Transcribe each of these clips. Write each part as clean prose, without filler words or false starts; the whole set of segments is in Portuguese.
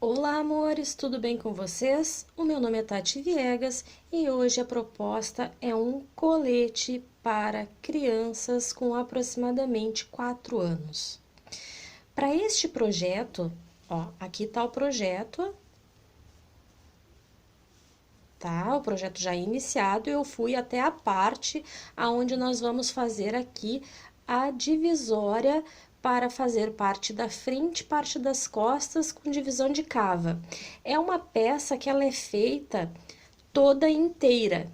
Olá, amores, tudo bem com vocês? O meu nome é Tati Viegas e hoje a proposta é um colete para crianças com aproximadamente 4 anos. Para este projeto, ó, aqui está o projeto, tá? O projeto já iniciado, eu fui até a parte aonde nós vamos fazer aqui a divisória para fazer parte da frente, parte das costas com divisão de cava. É uma peça que ela é feita toda inteira,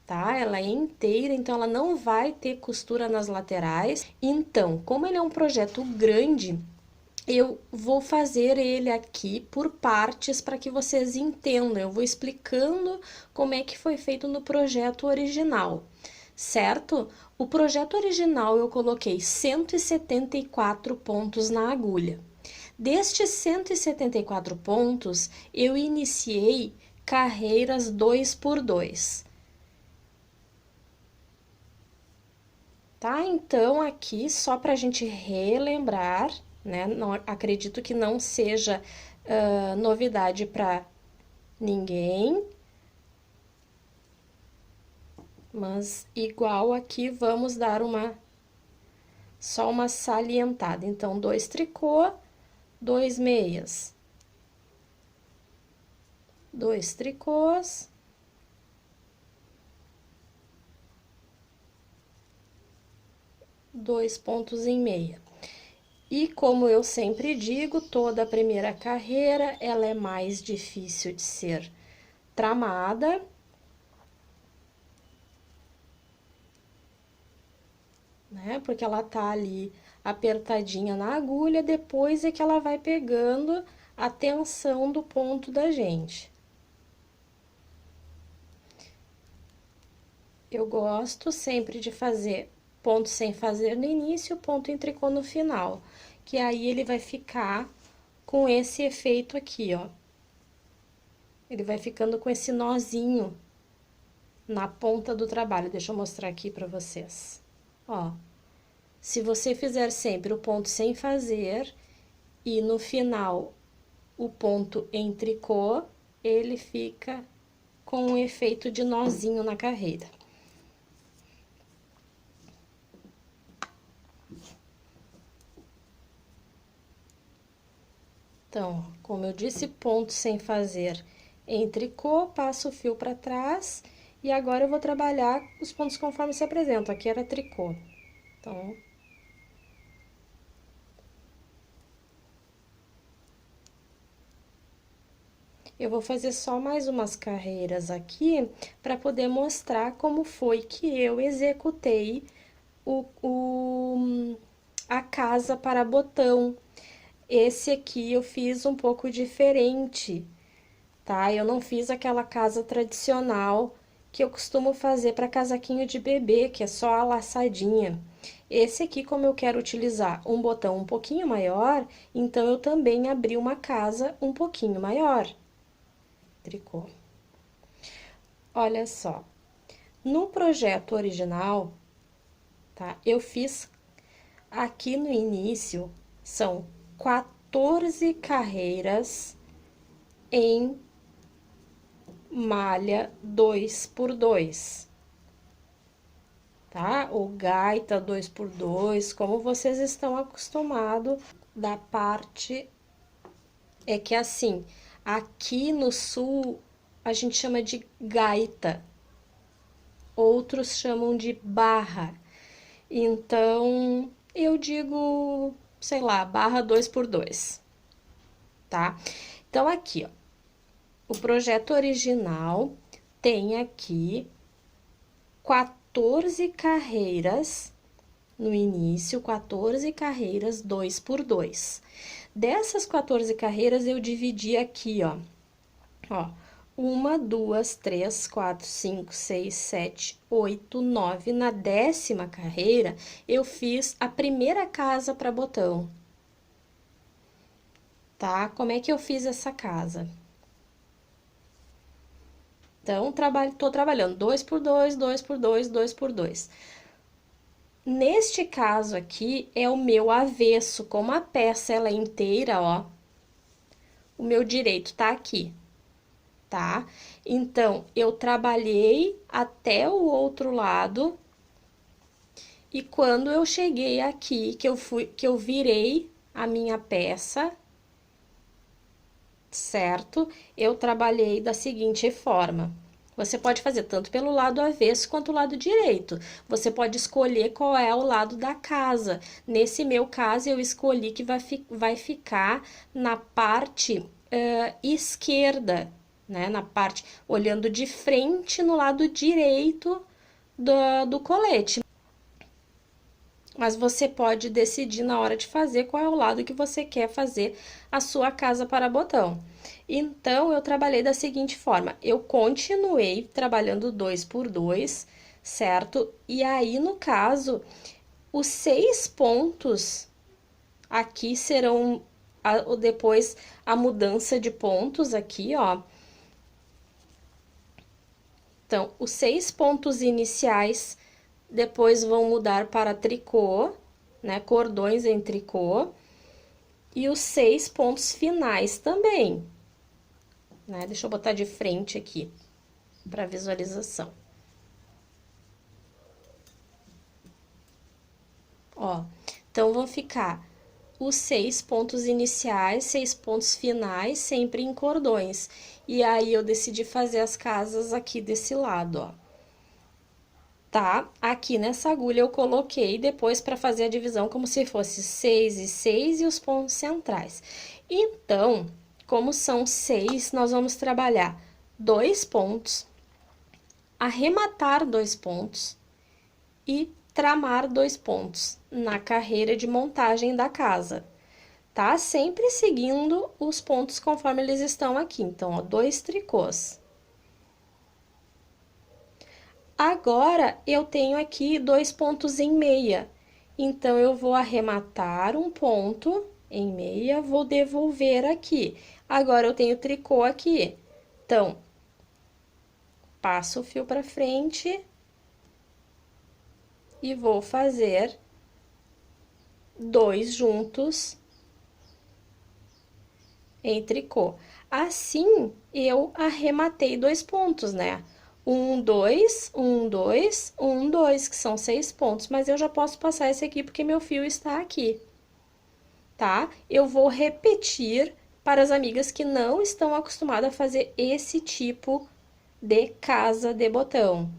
tá? Ela é inteira, então ela não vai ter costura nas laterais. Então, como ele é um projeto grande, eu vou fazer ele aqui por partes para que vocês entendam. Eu vou explicando como é que foi feito no projeto original, certo? O projeto original eu coloquei 174 pontos na agulha. Destes 174 pontos, eu iniciei carreiras 2 por 2. Tá? Então, aqui, só para a gente relembrar, né? Não, acredito que não seja novidade para ninguém, mas igual aqui vamos dar só uma salientada. Então, 2 tricô, 2 meias, 2 tricôs, dois pontos em meia. E como eu sempre digo, toda a primeira carreira, ela é mais difícil de ser tramada, né? Porque ela tá ali apertadinha na agulha, depois é que ela vai pegando a tensão do ponto da gente. Eu gosto sempre de fazer ponto sem fazer no início, ponto em tricô no final, que aí ele vai ficar com esse efeito aqui, ó. Ele vai ficando com esse nozinho na ponta do trabalho. Deixa eu mostrar aqui pra vocês. Ó, se você fizer sempre o ponto sem fazer e no final o ponto em tricô, ele fica com um efeito de nozinho na carreira. Então, como eu disse, ponto sem fazer em tricô, passo o fio para trás e agora eu vou trabalhar os pontos conforme se apresentam. Aqui era tricô. Então, eu vou fazer só mais umas carreiras aqui para poder mostrar como foi que eu executei a casa para botão. Esse aqui eu fiz um pouco diferente, tá? Eu não fiz aquela casa tradicional que eu costumo fazer para casaquinho de bebê, que é só a laçadinha. Esse aqui, como eu quero utilizar um botão um pouquinho maior, então eu também abri uma casa um pouquinho maior. Tricô. Olha só, no projeto original, tá? Eu fiz aqui no início, são 14 carreiras em malha 2 por 2, tá? Ou gaita 2 por 2, como vocês estão acostumados da parte... É que assim, aqui no sul a gente chama de gaita, outros chamam de barra. Então, eu digo, sei lá, barra 2 por 2, tá? Então, aqui, ó, o projeto original tem aqui 14 carreiras no início, 14 carreiras 2 por 2. Dessas 14 carreiras, eu dividi aqui, ó, 1, 2, 3, 4, 5, 6, 7, 8, 9. Na 10ª carreira, eu fiz a primeira casa para botão, tá? Como é que eu fiz essa casa? Então, tô trabalhando 2 por 2, 2 por 2, 2 por 2. Neste caso aqui, é o meu avesso, como a peça ela é inteira, ó. o meu direito tá aqui, tá? Então, eu trabalhei até o outro lado e quando eu cheguei aqui, que eu virei a minha peça, certo? Eu trabalhei da seguinte forma. Você pode fazer tanto pelo lado avesso quanto o lado direito. Você pode escolher qual é o lado da casa. Nesse meu caso, eu escolhi que vai ficar na parte esquerda, né? Na parte, olhando de frente no lado direito do colete. Mas você pode decidir na hora de fazer qual é o lado que você quer fazer a sua casa para botão. Então, eu trabalhei da seguinte forma: eu continuei trabalhando 2 por 2, certo? E aí, no caso, os 6 pontos aqui serão depois a mudança de pontos aqui, ó. Então, os 6 pontos iniciais depois vão mudar para tricô, né? Cordões em tricô. E os 6 pontos finais também, né? Deixa eu botar de frente aqui para visualização. Ó, então vão ficar os 6 pontos iniciais, 6 pontos finais, sempre em cordões. E aí eu decidi fazer as casas aqui desse lado, ó. Tá? Aqui nessa agulha eu coloquei depois para fazer a divisão como se fosse 6 e 6 e os pontos centrais. Então, como são 6, nós vamos trabalhar 2 pontos, arrematar 2 pontos e tramar 2 pontos na carreira de montagem da casa, tá? Sempre seguindo os pontos conforme eles estão aqui. Então, ó, 2 tricôs. Agora, eu tenho aqui 2 pontos em meia. Então, eu vou arrematar um ponto em meia, vou devolver aqui. Agora, eu tenho tricô aqui. Então, passo o fio para frente e vou fazer 2 juntos em tricô. Assim, eu arrematei 2 pontos, né? 1, 2, 1, 2, 1, 2, que são 6 pontos. Mas eu já posso passar esse aqui porque meu fio está aqui, tá? Eu vou repetir para as amigas que não estão acostumadas a fazer esse tipo de casa de botão.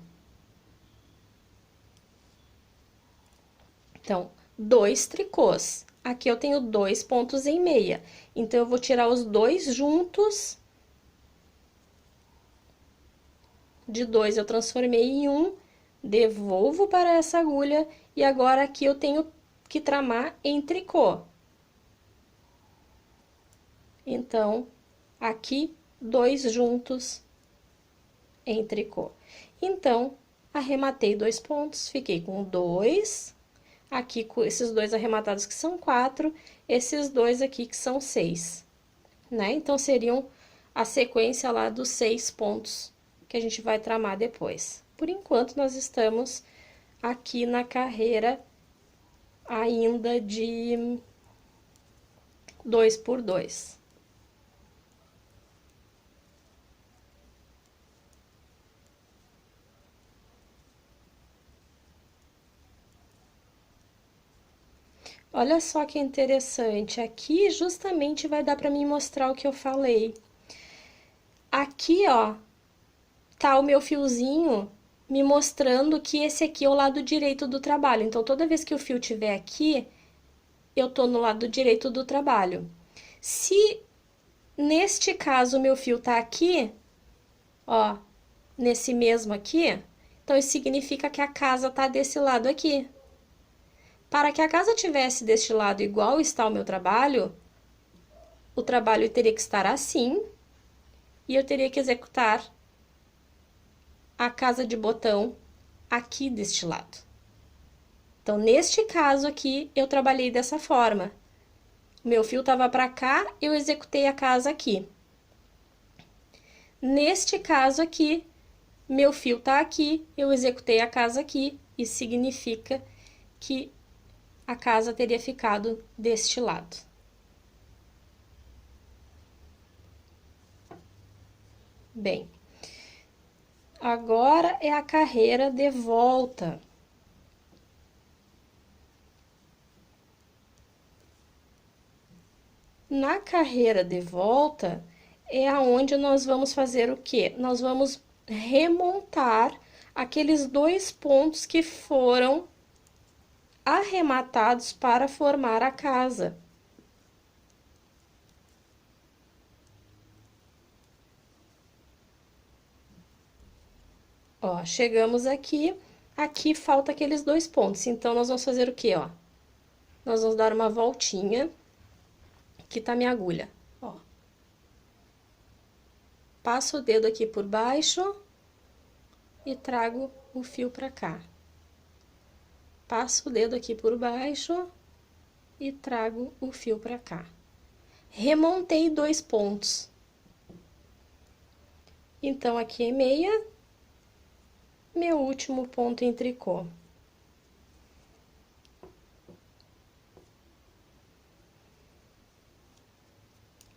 Então, 2 tricôs. Aqui eu tenho 2 pontos em meia. Então, eu vou tirar os 2 juntos. De 2 eu transformei em 1, devolvo para essa agulha e agora aqui eu tenho que tramar em tricô. Então, aqui 2 juntos em tricô. Então, arrematei 2 pontos, fiquei com 2, aqui com esses 2 arrematados que são 4, esses 2 aqui que são 6, né? Então, seriam a sequência lá dos 6 pontos que a gente vai tramar depois. Por enquanto, nós estamos aqui na carreira ainda de 2 por 2. Olha só que interessante, aqui justamente vai dar para mim mostrar o que eu falei. Aqui, ó, tá o meu fiozinho me mostrando que esse aqui é o lado direito do trabalho. Então, toda vez que o fio tiver aqui, eu tô no lado direito do trabalho. Se neste caso o meu fio tá aqui, ó, nesse mesmo aqui, então isso significa que a casa tá desse lado aqui. Para que a casa tivesse deste lado igual está o meu trabalho, o trabalho teria que estar assim e eu teria que executar a casa de botão aqui deste lado. Então, neste caso aqui, eu trabalhei dessa forma. Meu fio estava para cá, eu executei a casa aqui. Neste caso aqui, meu fio tá aqui, eu executei a casa aqui. Isso significa que a casa teria ficado deste lado. Bem, agora é a carreira de volta. Na carreira de volta é aonde nós vamos fazer o quê? Nós vamos remontar aqueles 2 pontos que foram arrematados para formar a casa. Ó, chegamos aqui, aqui falta aqueles 2 pontos, então nós vamos fazer o quê, ó? Nós vamos dar uma voltinha, aqui tá minha agulha, ó. Passo o dedo aqui por baixo e trago o fio pra cá. Passo o dedo aqui por baixo e trago o fio pra cá. Remontei 2 pontos. Então, aqui é meia, meu último ponto em tricô.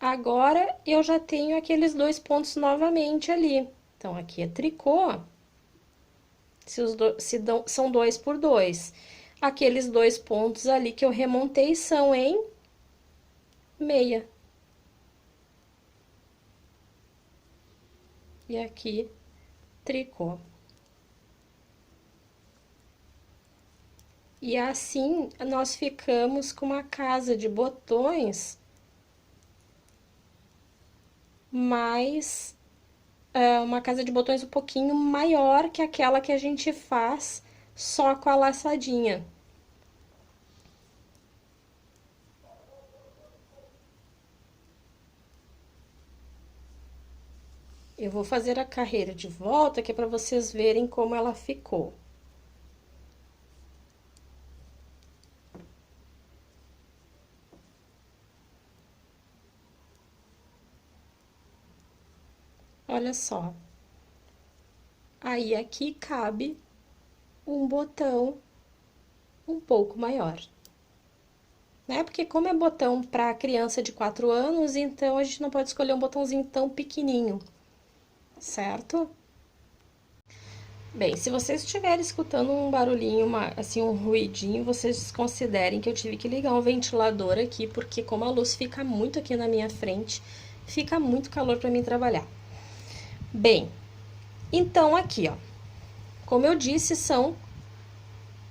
Agora, eu já tenho aqueles 2 pontos novamente ali. Então, aqui é tricô. São 2 por 2. Aqueles 2 pontos ali que eu remontei são em meia. E aqui, tricô. E assim, nós ficamos com uma casa de botões mais... uma casa de botões um pouquinho maior que aquela que a gente faz só com a laçadinha. Eu vou fazer a carreira de volta, que é para vocês verem como ela ficou. Olha só. Aí, aqui cabe um botão um pouco maior. Né? Porque como é botão para criança de 4 anos, então a gente não pode escolher um botãozinho tão pequenininho, certo? Bem, se vocês estiverem escutando um barulhinho, assim, um ruidinho, vocês considerem que eu tive que ligar um ventilador aqui, porque como a luz fica muito aqui na minha frente, fica muito calor para mim trabalhar. Bem, então aqui, ó, como eu disse, são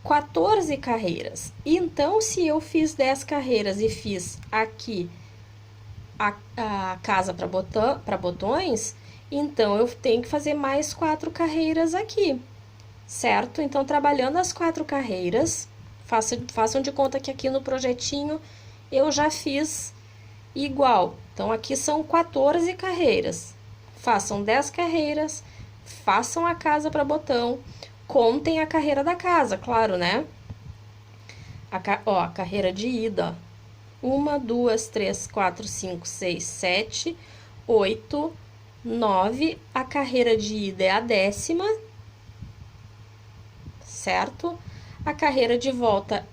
14 carreiras. Então, se eu fiz 10 carreiras e fiz aqui a casa para botões, então eu tenho que fazer mais 4 carreiras aqui, certo? Então, trabalhando as 4 carreiras, façam de conta que aqui no projetinho eu já fiz igual. Então, aqui são 14 carreiras. Façam 10 carreiras, façam a casa para botão, contem a carreira da casa, claro, né? A carreira de ida, ó. 1, 2, 3, 4, 5, 6, 7, 8, 9. A carreira de ida é a 10ª, certo? A carreira de volta,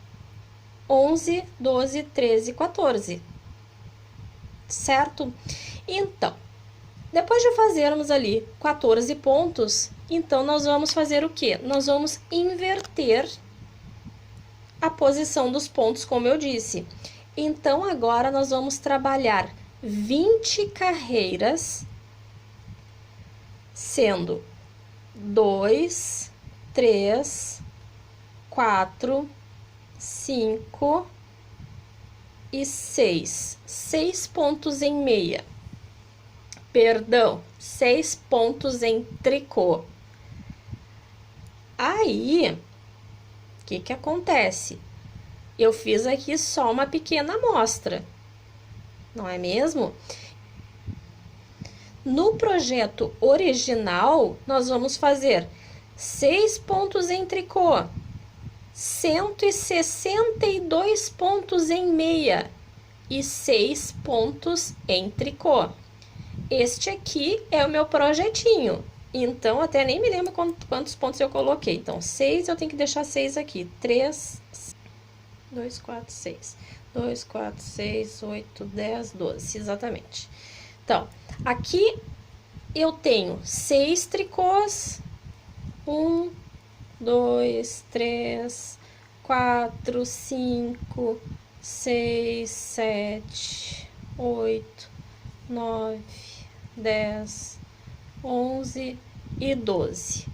11, 12, 13, 14, certo? Então, depois de fazermos ali 14 pontos, então nós vamos fazer o quê? Nós vamos inverter a posição dos pontos, como eu disse. Então, agora nós vamos trabalhar 20 carreiras, sendo 2, 3, 4, 5 e 6. 6 pontos em meia. Perdão, 6 pontos em tricô. Aí, o que acontece? Eu fiz aqui só uma pequena amostra, não é mesmo? No projeto original, nós vamos fazer 6 pontos em tricô, 162 pontos em meia e 6 pontos em tricô. Este aqui é o meu projetinho, então até nem me lembro quantos pontos eu coloquei. Então, 6, eu tenho que deixar 6 aqui. 3, 2, 4, 6. 2, 4, 6, 8, 10, 12, exatamente. Então, aqui eu tenho 6 tricôs. 1, 2, 3, 4, 5, 6, 7, 8, 9, 10, 11 e 12.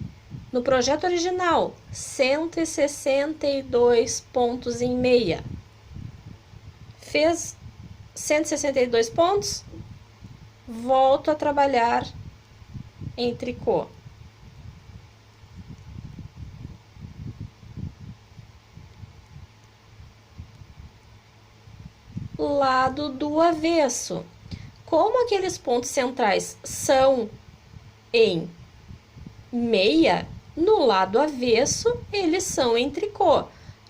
No projeto original, 162 pontos em meia. Fez 162 pontos, volto a trabalhar em tricô. Lado do avesso. Como aqueles pontos centrais são em meia, no lado avesso eles são em tricô.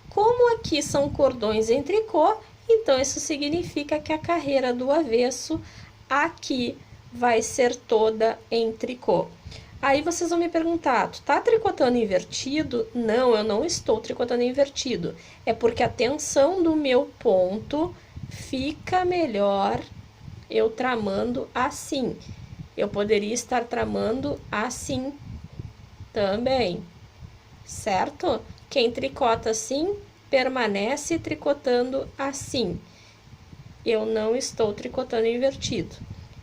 Como aqui são cordões em tricô, então isso significa que a carreira do avesso aqui vai ser toda em tricô. Aí vocês vão me perguntar, tu tá tricotando invertido? Não, eu não estou tricotando invertido. É porque a tensão do meu ponto fica melhor eu tramando assim. Eu poderia estar tramando assim também, certo? Quem tricota assim, permanece tricotando assim. Eu não estou tricotando invertido.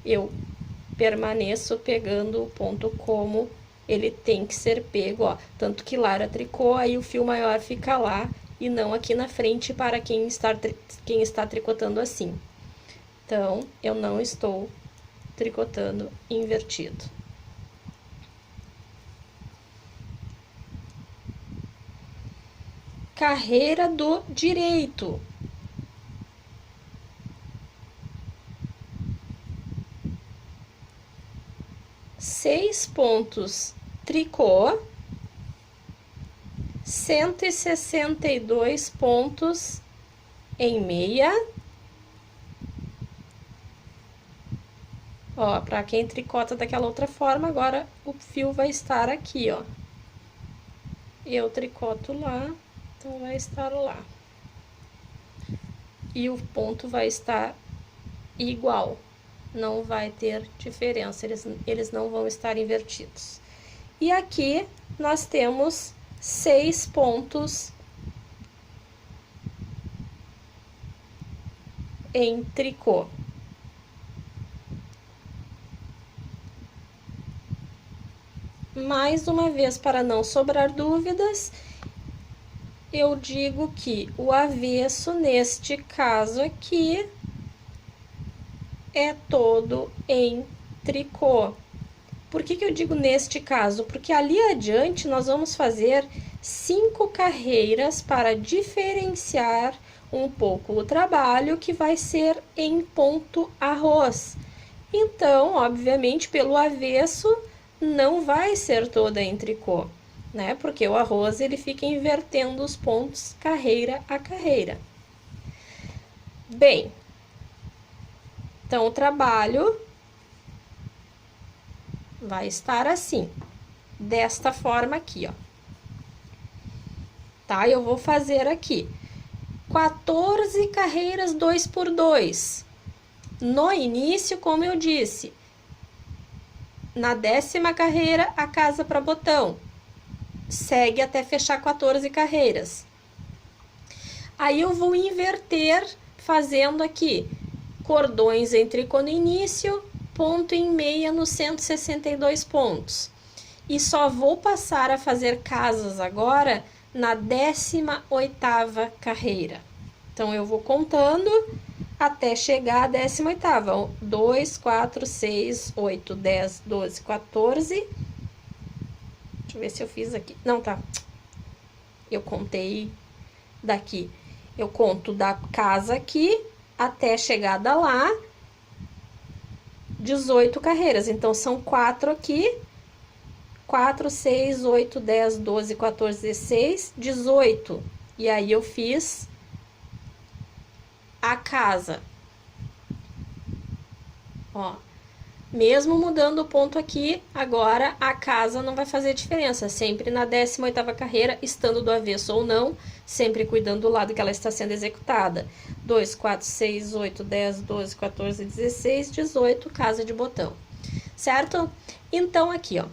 Eu permaneço pegando o ponto como ele tem que ser pego, ó. Tanto que lá era tricô, aí o fio maior fica lá e não aqui na frente para quem está tricotando assim. Então, eu não estou tricotando invertido. Carreira do direito. Seis pontos tricô, 162 pontos em meia. Ó, para quem tricota daquela outra forma, agora o fio vai estar aqui, ó. Eu tricoto lá, então vai estar lá. E o ponto vai estar igual, não vai ter diferença, eles não vão estar invertidos. E aqui nós temos 6 pontos em tricô. Mais uma vez, para não sobrar dúvidas, eu digo que o avesso, neste caso aqui, é todo em tricô. Por que eu digo neste caso? Porque ali adiante nós vamos fazer 5 carreiras para diferenciar um pouco o trabalho, que vai ser em ponto arroz. Então, obviamente, pelo avesso, não vai ser toda em tricô, né? Porque o arroz ele fica invertendo os pontos carreira a carreira. Bem, então o trabalho vai estar assim, desta forma aqui, ó. Tá? Eu vou fazer aqui 14 carreiras 2 por 2. No início, como eu disse, na 10ª carreira, a casa para botão. Segue até fechar 14 carreiras. Aí eu vou inverter fazendo aqui cordões em tricô no início, ponto em meia nos 162 pontos. E só vou passar a fazer casas agora na 18ª carreira. Então, eu vou contando até chegar à 18ª. 2, 4, 6, 8, 10, 12, 14. Deixa eu ver se eu fiz aqui. Não, tá. Eu contei daqui. Eu conto da casa aqui até chegada lá, 18 carreiras. Então, são 4 aqui. 4, 6, 8, 10, 12, 14, 16, 18. E aí, eu fiz a casa. Ó, mesmo mudando o ponto aqui, agora a casa não vai fazer diferença. Sempre na 18ª carreira, estando do avesso ou não, sempre cuidando do lado que ela está sendo executada. 2, 4, 6, 8, 10, 12, 14, 16, 18, casa de botão. certo? Então, aqui, ó.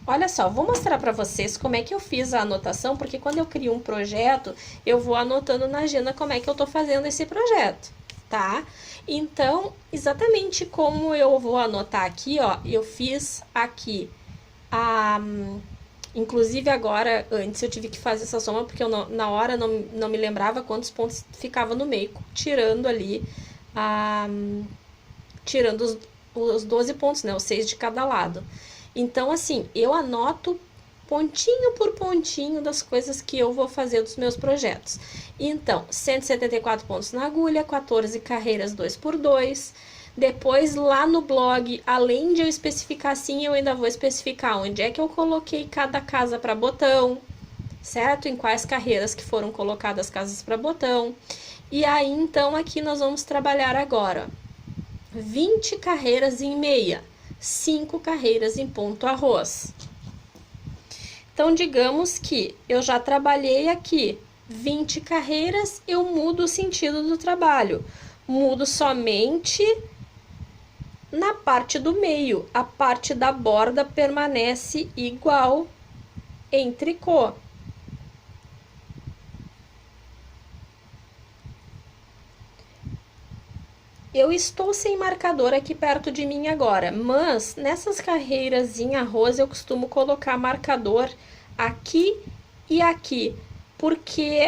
Olha só, vou mostrar para vocês como é que eu fiz a anotação, porque quando eu crio um projeto, eu vou anotando na agenda como é que eu tô fazendo esse projeto, tá? Então, exatamente como eu vou anotar aqui, ó, eu fiz aqui a... Inclusive agora, antes eu tive que fazer essa soma, porque eu na hora não me lembrava quantos pontos ficava no meio, tirando ali, tirando os 12 pontos, né, os 6 de cada lado. Então, assim, eu anoto pontinho por pontinho das coisas que eu vou fazer dos meus projetos. Então, 174 pontos na agulha, 14 carreiras 2x2. Depois, lá no blog, além de eu especificar assim, eu ainda vou especificar onde é que eu coloquei cada casa para botão, certo? Em quais carreiras que foram colocadas casas para botão. E aí, então, aqui nós vamos trabalhar agora 20 carreiras em meia, 5 carreiras em ponto arroz. Então, digamos que eu já trabalhei aqui 20 carreiras, eu mudo o sentido do trabalho. Mudo somente na parte do meio. A parte da borda permanece igual em tricô. Eu estou sem marcador aqui perto de mim agora, mas nessas carreiras em arroz eu costumo colocar marcador aqui e aqui, porque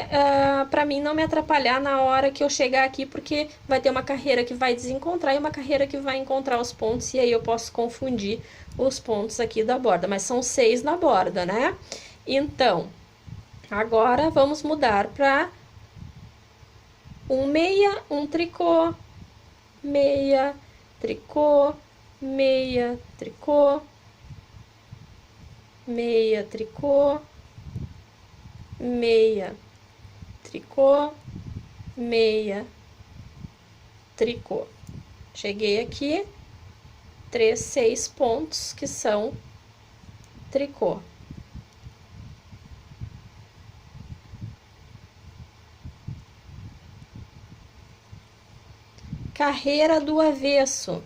para mim não me atrapalhar na hora que eu chegar aqui, porque vai ter uma carreira que vai desencontrar e uma carreira que vai encontrar os pontos, e aí eu posso confundir os pontos aqui da borda, mas são 6 na borda, né? Então, agora vamos mudar para um meia, um tricô, meia, tricô, meia, tricô, meia, tricô, meia, tricô, meia, tricô. Cheguei aqui, 6 pontos que são tricô. Carreira do avesso.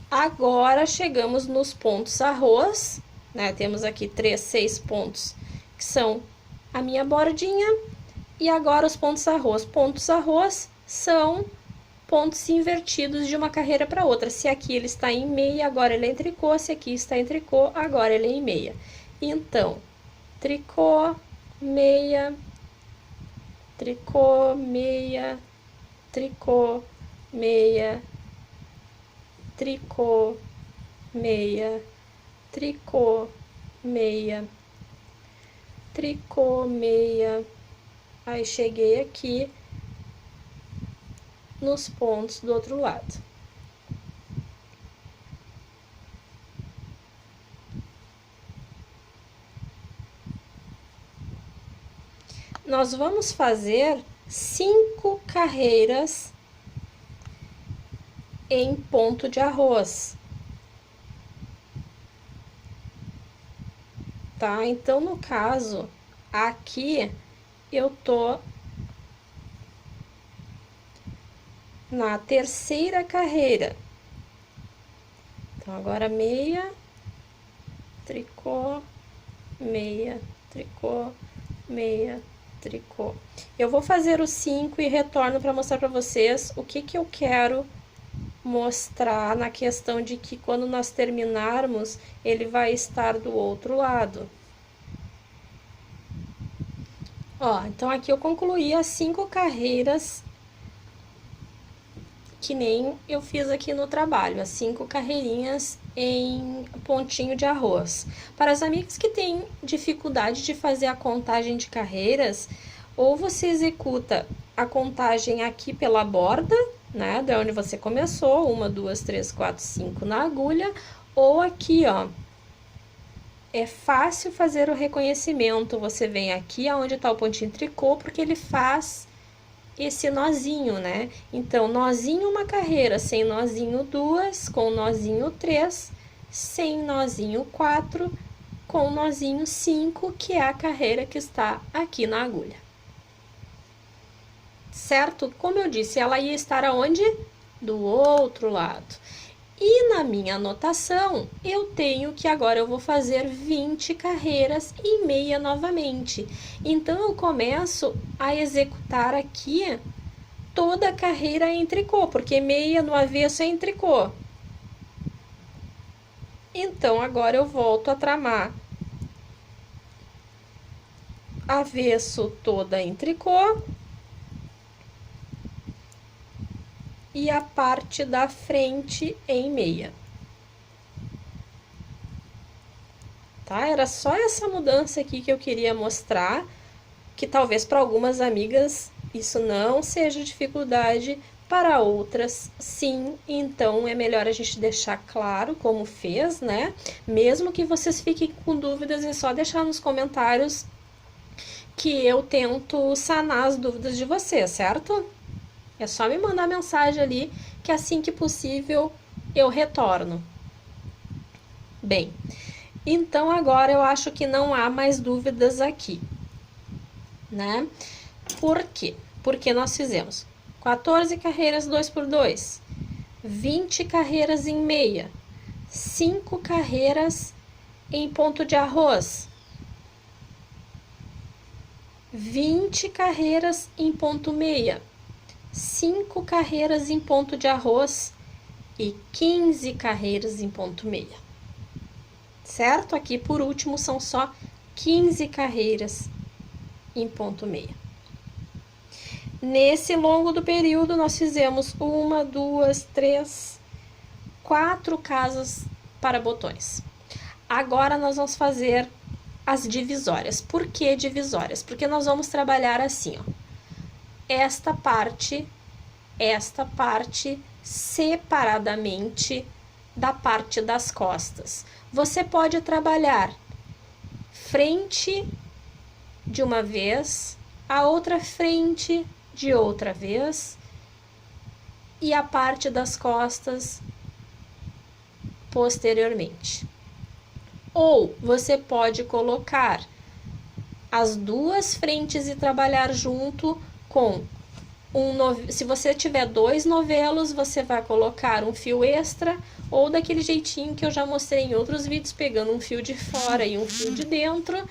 Agora chegamos nos pontos arroz, né? Temos aqui 6 pontos que são a minha bordinha. E agora os pontos arroz. Pontos arroz são pontos invertidos de uma carreira para outra. Se aqui ele está em meia, agora ele é em tricô. Se aqui está em tricô, agora ele é em meia. Então, tricô, meia, tricô, meia, tricô, meia, tricô, meia, tricô, meia, tricô, meia. Aí cheguei aqui nos pontos do outro lado. Nós vamos fazer 5 carreiras em ponto de arroz. Tá? Então, no caso, aqui eu tô na terceira carreira. Então, agora meia, tricô, meia, tricô, meia, tricô. Eu vou fazer os 5 e retorno para mostrar para vocês o que eu quero mostrar na questão de que quando nós terminarmos, ele vai estar do outro lado. Ó, então aqui eu concluí as 5 carreiras que nem eu fiz aqui no trabalho, as 5 carreirinhas em pontinho de arroz. Para as amigas que têm dificuldade de fazer a contagem de carreiras, ou você executa a contagem aqui pela borda, né, da onde você começou, 1, 2, 3, 4, 5 na agulha, ou aqui, ó, é fácil fazer o reconhecimento, você vem aqui aonde tá o pontinho tricô, porque ele faz esse nozinho, né? Então, nozinho uma carreira, sem nozinho 2, com nozinho 3, sem nozinho 4, com nozinho 5, que é a carreira que está aqui na agulha. certo? Como eu disse, ela ia estar aonde? Do outro lado. E na minha anotação, eu tenho que agora eu vou fazer 20 carreiras em meia novamente. Então, eu começo a executar aqui toda a carreira em tricô, porque meia no avesso é em tricô. Então, agora eu volto a tramar avesso toda em tricô e a parte da frente em meia. Tá? Era só essa mudança aqui que eu queria mostrar, que talvez para algumas amigas isso não seja dificuldade, para outras sim, então é melhor a gente deixar claro como fez, né? Mesmo que vocês fiquem com dúvidas, é só deixar nos comentários que eu tento sanar as dúvidas de vocês, certo? É só me mandar mensagem ali que assim que possível eu retorno. Bem, então agora eu acho que não há mais dúvidas aqui, né? Por quê? Porque nós fizemos 14 carreiras 2x2, 20 carreiras em meia, 5 carreiras em ponto de arroz, 20 carreiras em ponto meia, 5 carreiras em ponto de arroz e 15 carreiras em ponto meia. Certo? Aqui por último são só 15 carreiras em ponto meia. Nesse longo do período nós fizemos 1, 2, 3, 4 casas para botões. Agora nós vamos fazer as divisórias. Por que divisórias? Porque nós vamos trabalhar assim, ó. Esta parte separadamente da parte das costas. Você pode trabalhar frente de uma vez, a outra frente de outra vez e a parte das costas posteriormente. Ou você pode colocar as duas frentes e trabalhar junto com se você tiver 2 novelos, você vai colocar um fio extra ou daquele jeitinho que eu já mostrei em outros vídeos, pegando um fio de fora e um fio de dentro,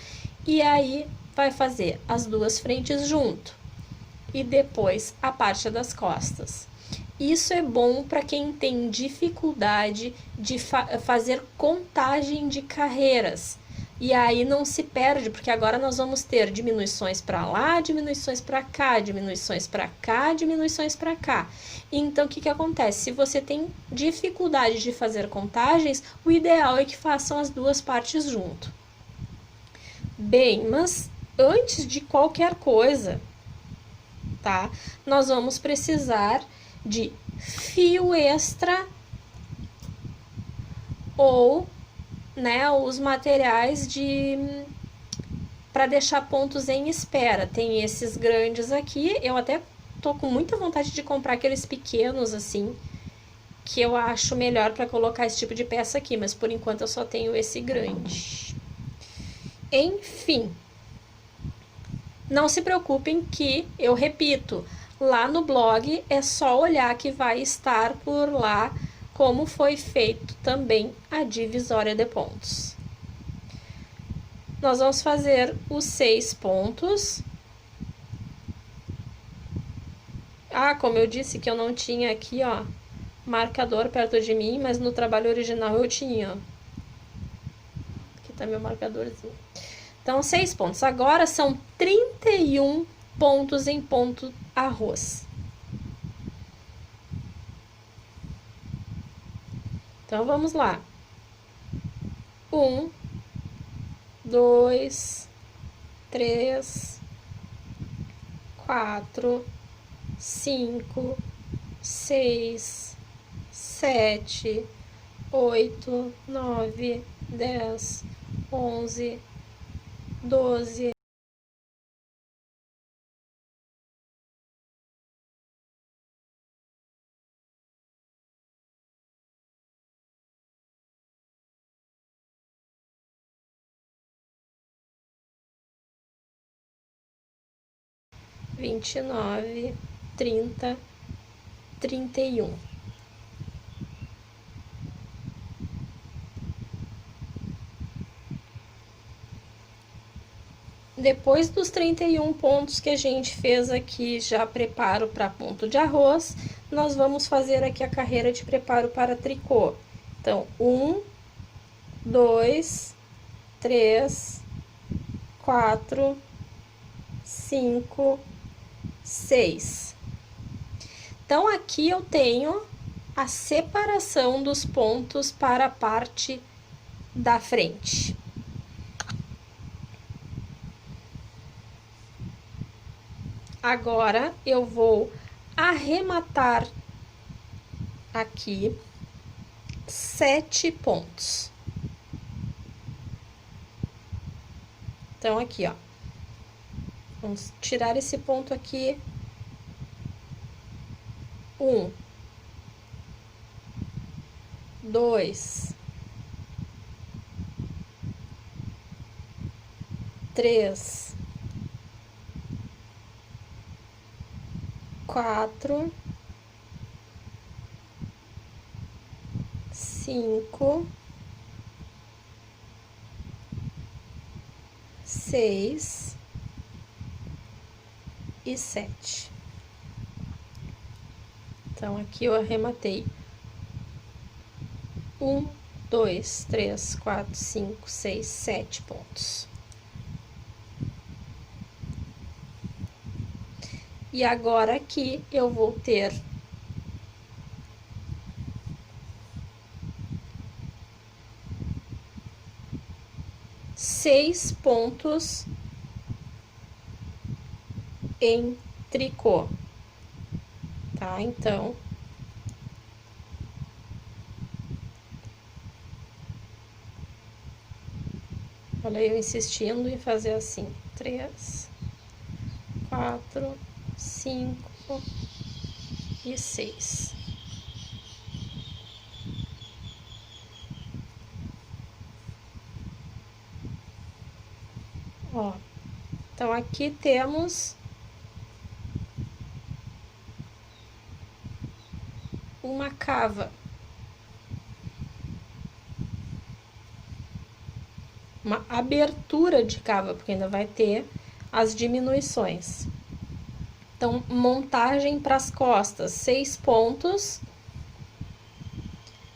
e aí vai fazer as duas frentes junto e depois a parte das costas. Isso é bom para quem tem dificuldade de fazer contagem de carreiras. E aí não se perde, porque agora nós vamos ter diminuições para lá, diminuições para cá, diminuições para cá, diminuições para cá. Então, o que acontece? Se você tem dificuldade de fazer contagens, o ideal é que façam as duas partes junto. Bem, mas antes de qualquer coisa, tá? Nós vamos precisar de fio extra ou, né, os materiais para deixar pontos em espera. Tem esses grandes aqui, eu até tô com muita vontade de comprar aqueles pequenos assim, que eu acho melhor para colocar esse tipo de peça aqui, mas por enquanto eu só tenho esse grande. Enfim, não se preocupem que, eu repito, lá no blog é só olhar que vai estar por lá como foi feito também a divisória de pontos. Nós vamos fazer os 6 pontos. Ah, como eu disse que eu não tinha aqui, ó, marcador perto de mim, mas no trabalho original eu tinha. Aqui tá meu marcadorzinho. Então, 6 pontos. Agora são 31 pontos em ponto arroz. Então, vamos lá. 1, 2, 3, 4, 5, 6, 7, 8, 9, 10, 11, 12, 29, 30, 31. Depois dos 31 pontos que a gente fez aqui, já preparo para ponto de arroz, nós vamos fazer aqui a carreira de preparo para tricô. Então, 1, 2, 3, 4, 5, 6. Então, aqui eu tenho a separação dos pontos para a parte da frente. Agora, eu vou arrematar aqui 7 pontos. Então, aqui, ó. Vamos tirar esse ponto aqui. 1, 2, 3, 4, 5, 6 e 7. Então, aqui eu arrematei 1, 2, 3, 4, 5, 6, 7 pontos. E agora aqui eu vou ter 6 pontos em tricô, tá? Então, olha eu insistindo em fazer assim, 3, 4, 5 e 6. Ó, então aqui temos uma cava. Uma abertura de cava, porque ainda vai ter as diminuições. Então, montagem para as costas, 6 pontos,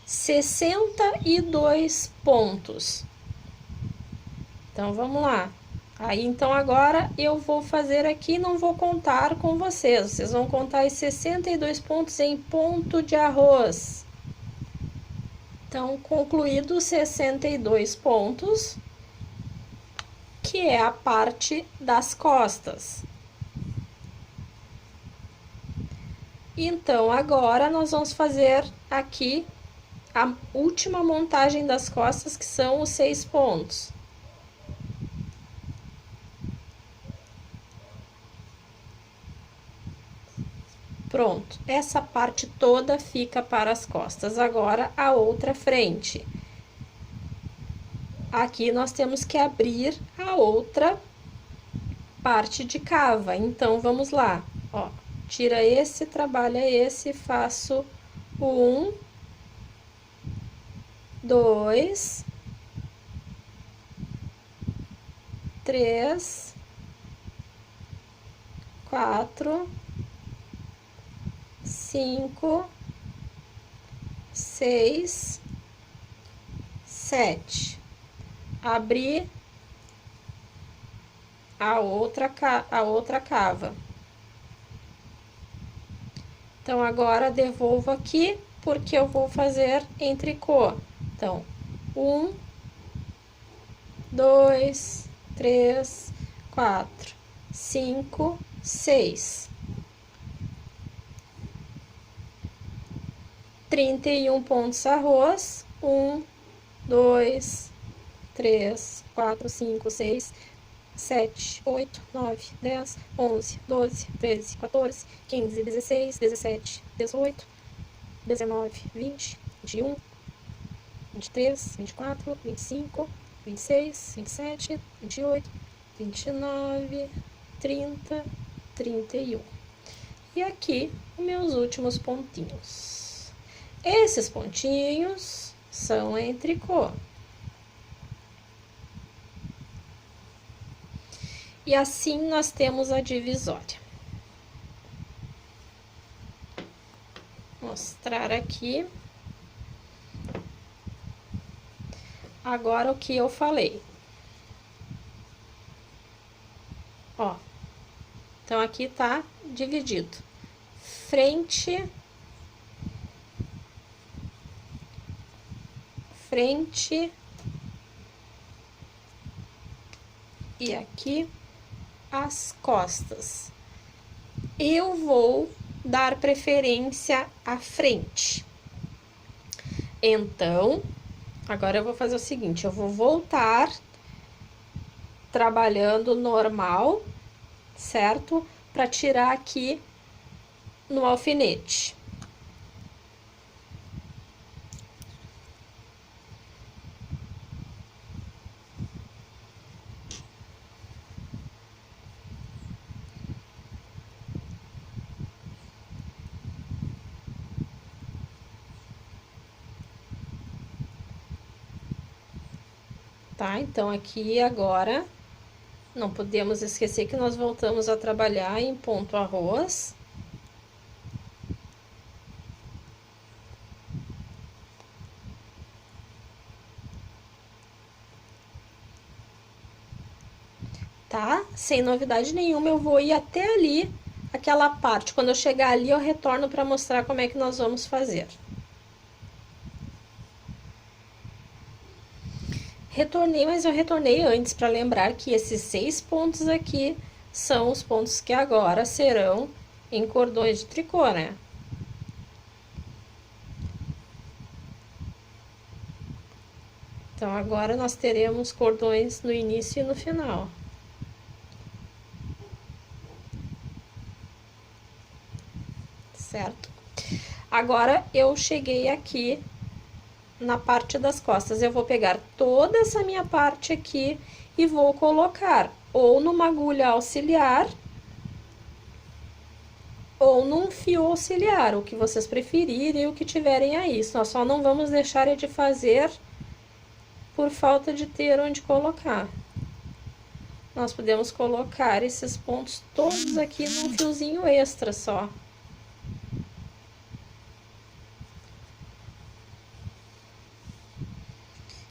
62 pontos. Então, vamos lá. Aí, então, agora eu vou fazer aqui, não vou contar com vocês. Vocês vão contar os 62 pontos em ponto de arroz. Então, concluídos 62 pontos, que é a parte das costas. Então, agora nós vamos fazer aqui a última montagem das costas, que são os 6 pontos. Pronto, essa parte toda fica para as costas. Agora, a outra frente. Aqui nós temos que abrir a outra parte de cava. Então, vamos lá, ó. Tira esse, trabalha esse, faço 1, 2, 3, 4, 5, 6, 7. Abri a outra cava. Então, agora devolvo aqui, porque eu vou fazer em tricô. Então, 1, 2, 3, 4, 5, 6. 31 pontos arroz. 1, 2, 3, 4, 5, 6, 7, 8, 9, 10, 11, 12, 13, 14, 15, 16, 17, 18, 19, 20, 21, 23, 24, 25, 26, 27, 28, 29, 30, 31. e aqui os meus últimos pontinhos. Esses pontinhos são em tricô. E assim nós temos a divisória. Vou mostrar aqui. Agora o que eu falei. Ó. Então, aqui tá dividido. Frente. Frente. E aqui as costas. Eu vou dar preferência à frente. Então, agora eu vou fazer o seguinte, eu vou voltar trabalhando normal, certo? Para tirar aqui no alfinete. Tá? Então, aqui agora, não podemos esquecer que nós voltamos a trabalhar em ponto arroz. Tá? Sem novidade nenhuma, eu vou ir até ali, aquela parte. Quando eu chegar ali, eu retorno para mostrar como é que nós vamos fazer. Retornei, mas eu retornei antes para lembrar que esses 6 pontos aqui são os pontos que agora serão em cordões de tricô, né? Então, agora nós teremos cordões no início e no final. Certo? Agora, eu cheguei aqui na parte das costas. Eu vou pegar toda essa minha parte aqui e vou colocar ou numa agulha auxiliar ou num fio auxiliar, o que vocês preferirem, o que tiverem aí. Nós só não vamos deixar de fazer por falta de ter onde colocar. Nós podemos colocar esses pontos todos aqui num fiozinho extra só.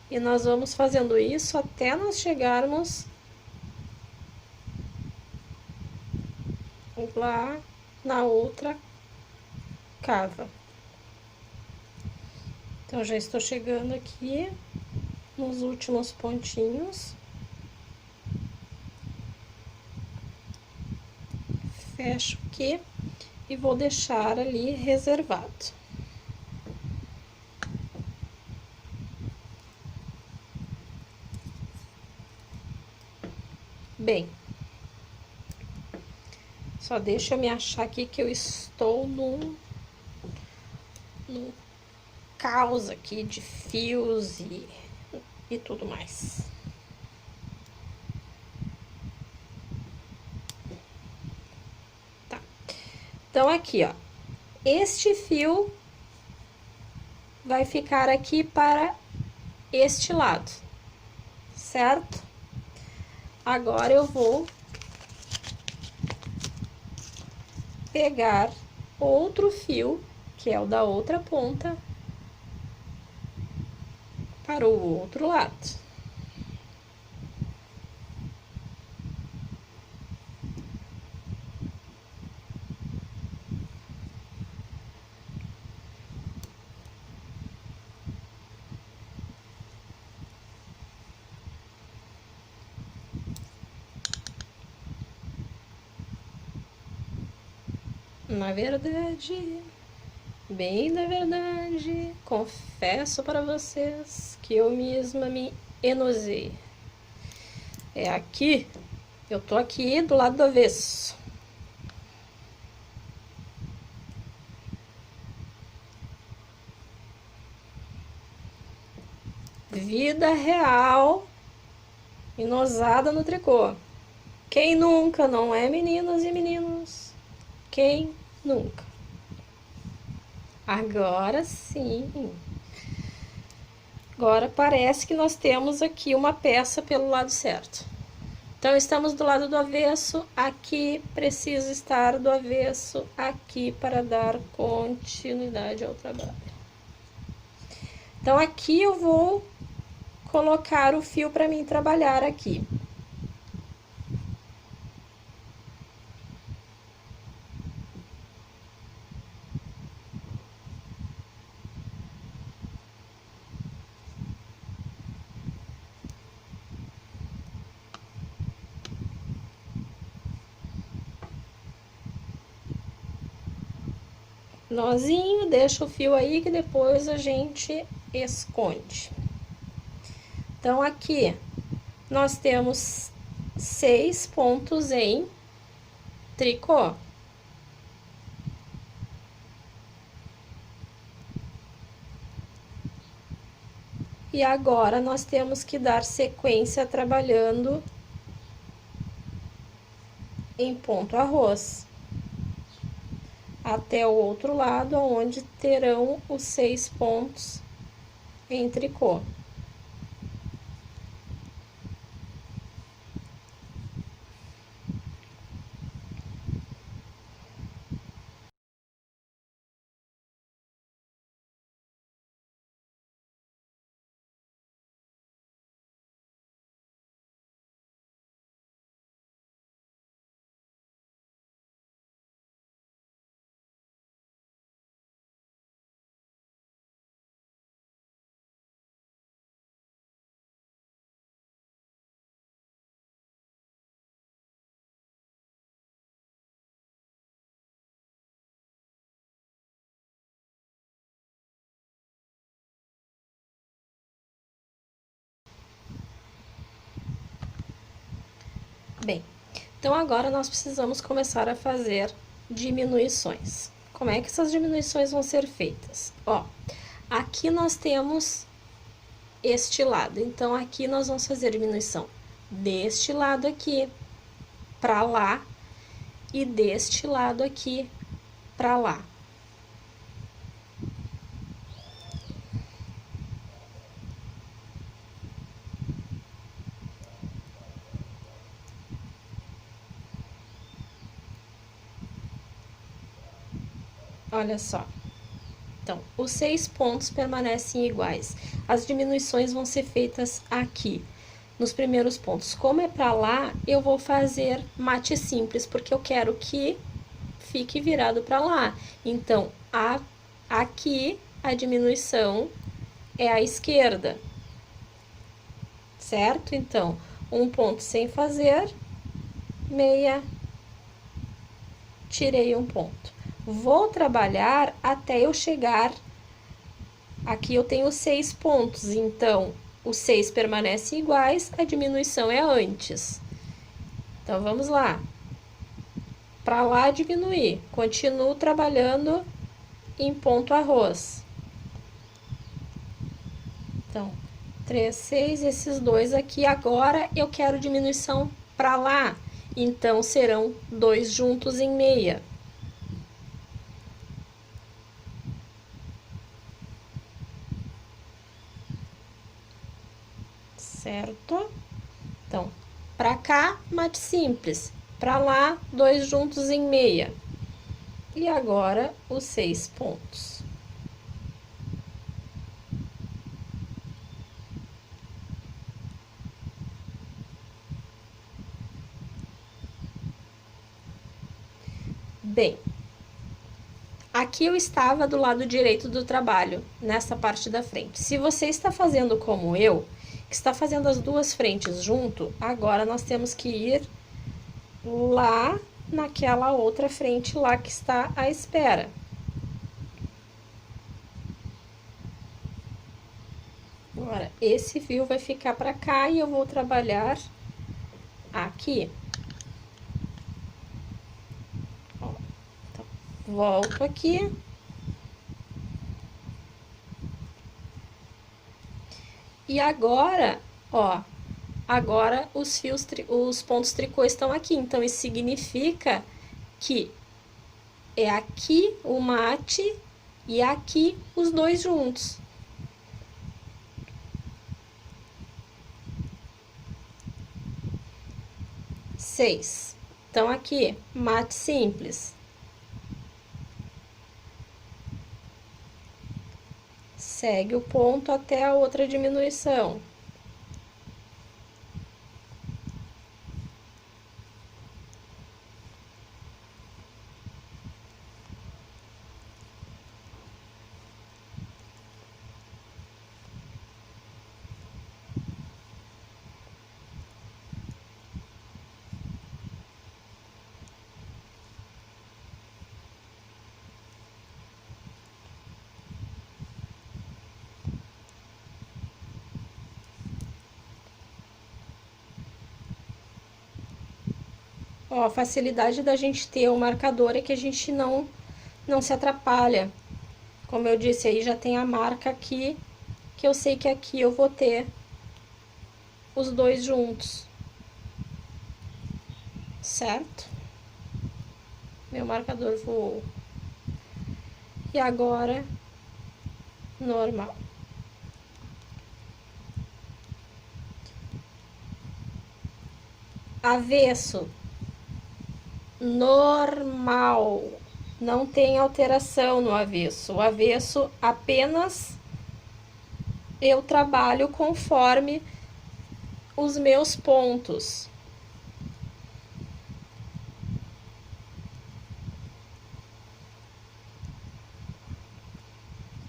E nós vamos fazendo isso até nós chegarmos lá na outra cava. Então, já estou chegando aqui nos últimos pontinhos. Fecho aqui e vou deixar ali reservado. Bem, só deixa eu me achar aqui que eu estou num caos aqui de fios e tudo mais. Tá. Então, aqui, ó, este fio vai ficar aqui para este lado, certo? Agora eu vou pegar outro fio, que é o da outra ponta, para o outro lado. Na verdade, bem na verdade, confesso para vocês que eu mesma me enosei. É aqui, eu tô aqui do lado do avesso. Vida real, enosada no tricô. Quem nunca, não é, meninas e meninos? Quem Nunca. Agora sim. Agora parece que nós temos aqui uma peça pelo lado certo. Então, estamos do lado do avesso, aqui precisa estar do avesso aqui para dar continuidade ao trabalho. Então, aqui eu vou colocar o fio para mim trabalhar aqui. Nozinho, deixa o fio aí que depois a gente esconde. Então, aqui nós temos 6 pontos em tricô. E agora nós temos que dar sequência trabalhando em ponto arroz até o outro lado, onde terão os 6 pontos em tricô. Bem, então agora nós precisamos começar a fazer diminuições. Como é que essas diminuições vão ser feitas? Ó, aqui nós temos este lado, então aqui nós vamos fazer diminuição deste lado aqui para lá e deste lado aqui para lá. Olha só. Então, os 6 pontos permanecem iguais. As diminuições vão ser feitas aqui, nos primeiros pontos. Como é para lá, eu vou fazer mate simples, porque eu quero que fique virado para lá. Então, aqui a diminuição é à esquerda, certo? Então, um ponto sem fazer, meia, tirei um ponto. Vou trabalhar até eu chegar. Aqui eu tenho 6 pontos, então os 6 permanecem iguais, a diminuição é antes. Então vamos lá. Para lá diminuir, continuo trabalhando em ponto arroz. Então, 3, 6, esses dois aqui. Agora eu quero diminuição para lá, então serão 2 juntos em meia. Certo? Então, para cá, mate simples. Para lá, 2 juntos em meia. E agora, os 6 pontos. Bem, aqui eu estava do lado direito do trabalho, nessa parte da frente. Se você está fazendo como eu, que está fazendo as duas frentes junto, agora nós temos que ir lá naquela outra frente lá que está à espera. Agora, esse fio vai ficar para cá e eu vou trabalhar aqui. Ó, então, volto aqui. E agora, ó, agora os fios, os pontos tricô estão aqui. Então, isso significa que é aqui o mate e aqui os dois juntos. 6. Então, aqui, mate simples. Segue o ponto até a outra diminuição. Ó, a facilidade da gente ter o marcador é que a gente não se atrapalha. Como eu disse, aí já tem a marca aqui, que eu sei que aqui eu vou ter os dois juntos. Certo? Meu marcador voou. E agora, normal. Avesso. Normal. Não tem alteração no avesso. O avesso apenas eu trabalho conforme os meus pontos.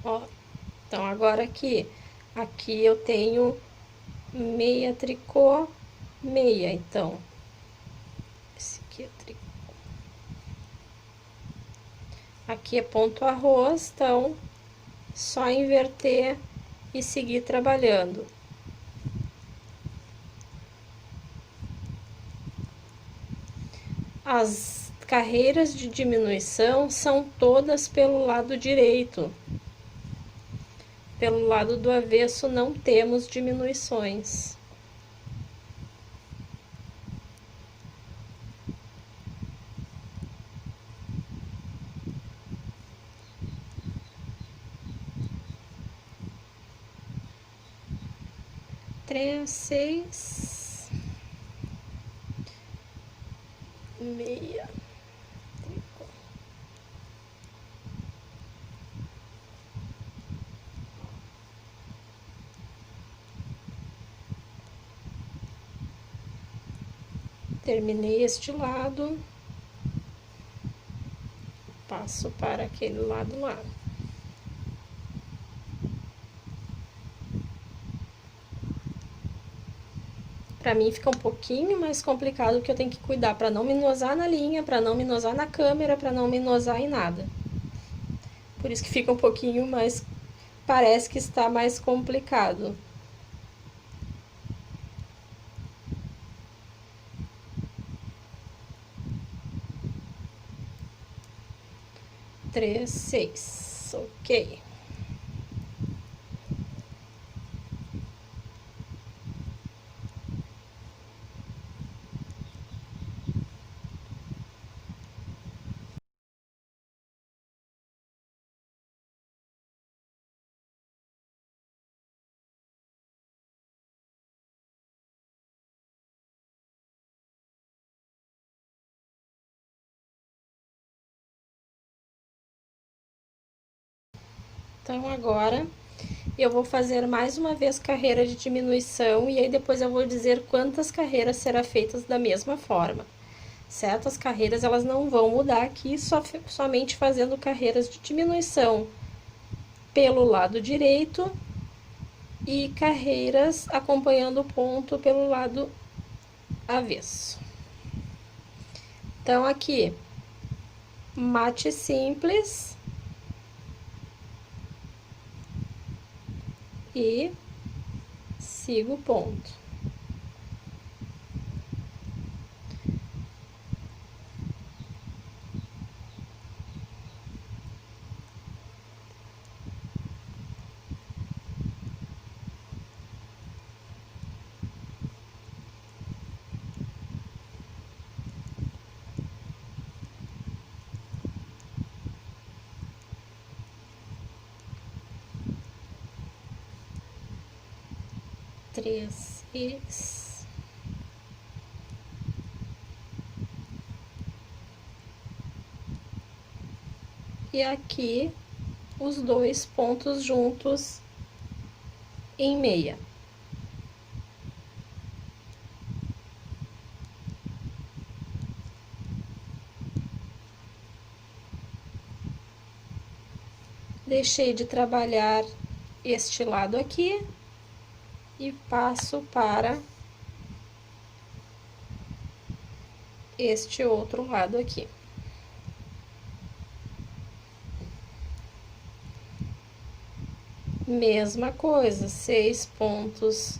Ó, então agora aqui eu tenho meia tricô, meia, então esse aqui é tricô. Aqui é ponto arroz, então só inverter e seguir trabalhando. As carreiras de diminuição são todas pelo lado direito. Pelo lado do avesso não temos diminuições. Três, seis, meia. Terminei este lado, passo para aquele lado lá. Para mim fica um pouquinho mais complicado, porque eu tenho que cuidar para não me nosar na linha, para não me nosar na câmera, para não me nosar em nada. Por isso que fica um pouquinho mais, parece que está mais complicado. Três, seis, ok. Então, agora eu vou fazer mais uma vez carreira de diminuição e aí depois eu vou dizer quantas carreiras serão feitas da mesma forma, certo? As carreiras elas não vão mudar aqui, somente fazendo carreiras de diminuição pelo lado direito e carreiras acompanhando o ponto pelo lado avesso. Então, aqui, mate simples e sigo o ponto. 3x. E aqui os dois pontos juntos em meia. Deixei de trabalhar este lado aqui e passo para este outro lado aqui. Mesma coisa, 6 pontos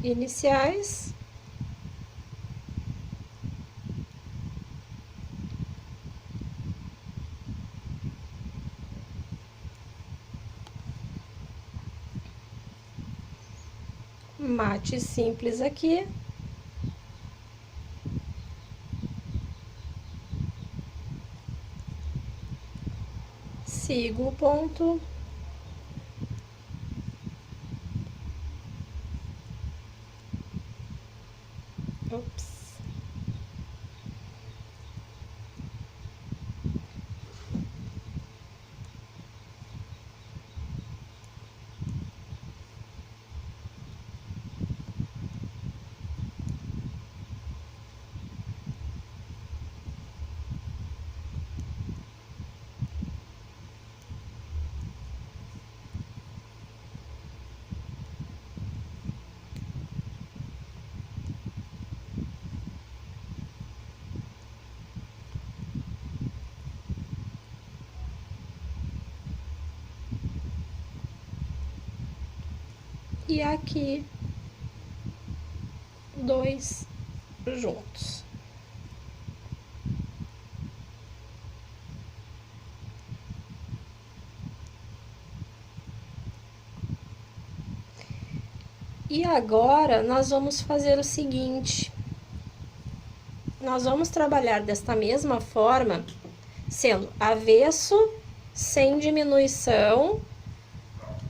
iniciais. Mate simples aqui. Sigo o ponto. Ops. E aqui, 2 juntos. E agora, nós vamos fazer o seguinte. Nós vamos trabalhar desta mesma forma, sendo avesso, sem diminuição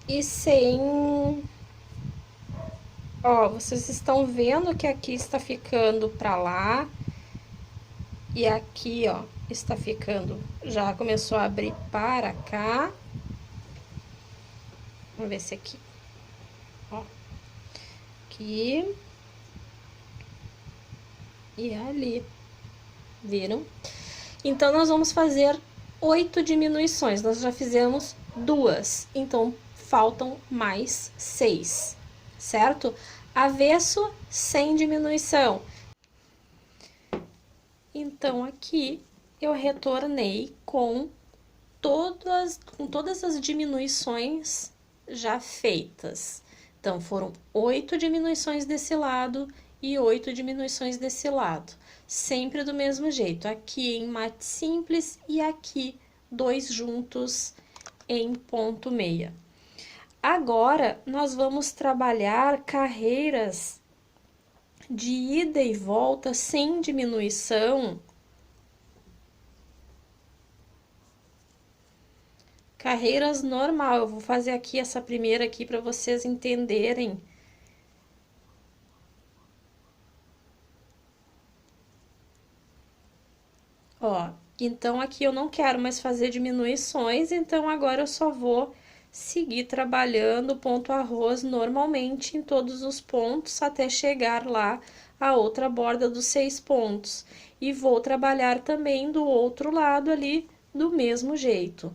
e sem... Ó, vocês estão vendo que aqui está ficando pra lá e aqui, ó, está ficando, já começou a abrir para cá. Vamos ver se aqui, ó, aqui e ali, viram? Então, nós vamos fazer 8 diminuições, nós já fizemos 2, então faltam mais 6, certo? Avesso sem diminuição. Então, aqui eu retornei com todas as diminuições já feitas. Então, foram 8 diminuições desse lado e 8 diminuições desse lado. Sempre do mesmo jeito, aqui em mate simples e aqui 2 juntos em ponto meia. Agora, nós vamos trabalhar carreiras de ida e volta sem diminuição. Carreiras normal, eu vou fazer aqui essa primeira aqui para vocês entenderem. Ó, então aqui eu não quero mais fazer diminuições, então agora eu só vou seguir trabalhando o ponto arroz normalmente em todos os pontos até chegar lá a outra borda dos 6 pontos. E vou trabalhar também do outro lado ali do mesmo jeito.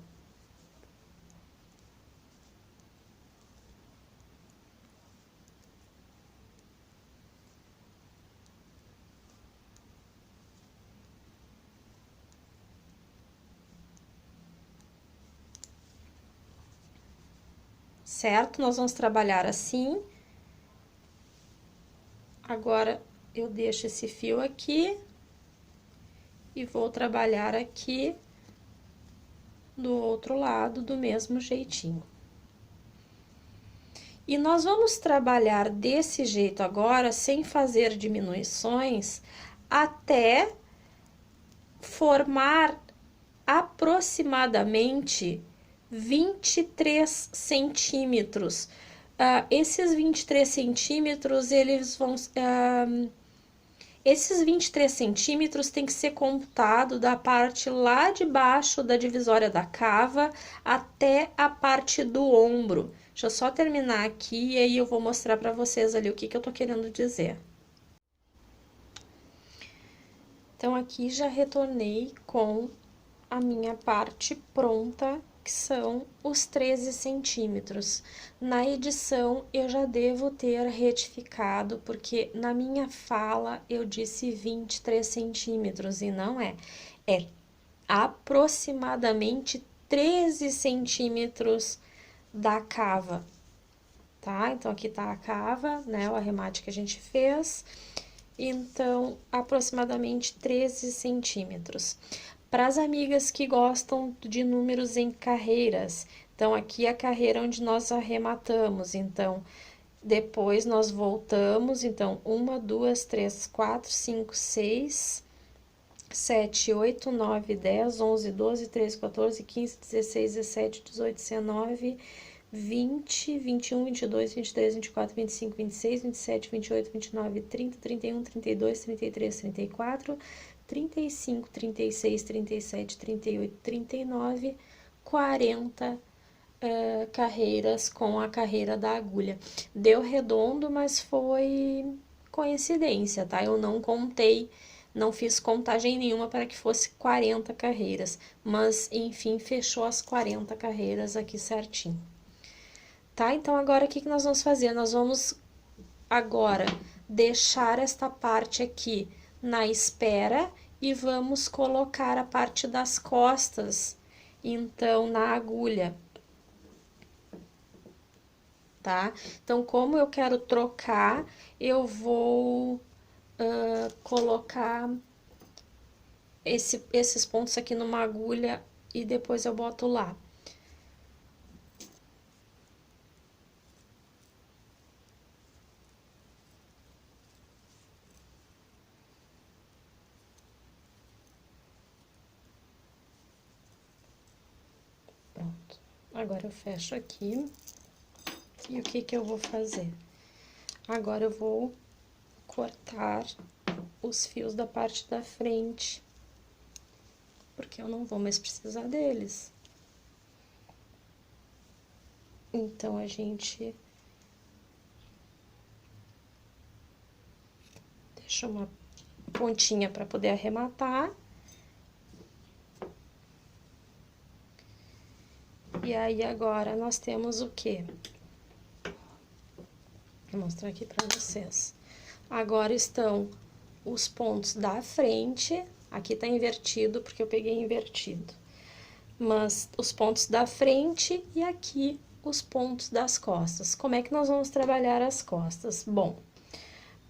Certo? Nós vamos trabalhar assim. Agora, eu deixo esse fio aqui e vou trabalhar aqui do outro lado do mesmo jeitinho. E nós vamos trabalhar desse jeito agora, sem fazer diminuições, até formar aproximadamente 23 centímetros. esses 23 centímetros, eles vão... esses 23 centímetros tem que ser contado da parte lá de baixo da divisória da cava até a parte do ombro. Deixa eu só terminar aqui e aí eu vou mostrar para vocês ali o que eu tô querendo dizer. Então, aqui já retornei com a minha parte pronta, que são os 13 centímetros. Na edição, eu já devo ter retificado, porque na minha fala eu disse 23 centímetros, e não é. É aproximadamente 13 centímetros da cava, tá? Então, aqui tá a cava, né, o arremate que a gente fez. Então, aproximadamente 13 centímetros. Para as amigas que gostam de números em carreiras, então aqui é a carreira onde nós arrematamos, então depois nós voltamos, então 1, 2, 3, 4, 5, 6, 7, 8, 9, 10, 11, 12, 13, 14, 15, 16, 17, 18, 19, 20, 21, 22, 23, 24, 25, 26, 27, 28, 29, 30, 31, 32, 33, 34, 35, 36, 37, 38, 39, 40 carreiras com a carreira da agulha. Deu redondo, mas foi coincidência, tá? Eu não contei, não fiz contagem nenhuma para que fosse 40 carreiras, mas enfim, fechou as 40 carreiras aqui certinho. Tá? Então, agora o que nós vamos fazer? Nós vamos agora deixar esta parte aqui na espera e vamos colocar a parte das costas, então, na agulha. Tá? Então, como eu quero trocar, eu vou colocar esses pontos aqui numa agulha e depois eu boto lá. Pronto. Agora eu fecho aqui. E o que eu vou fazer? Agora eu vou cortar os fios da parte da frente, porque eu não vou mais precisar deles. Então, a gente deixa uma pontinha para poder arrematar. E aí, agora, nós temos o quê? Vou mostrar aqui para vocês. Agora estão os pontos da frente, aqui tá invertido porque eu peguei invertido. Mas os pontos da frente e aqui os pontos das costas. Como é que nós vamos trabalhar as costas? Bom,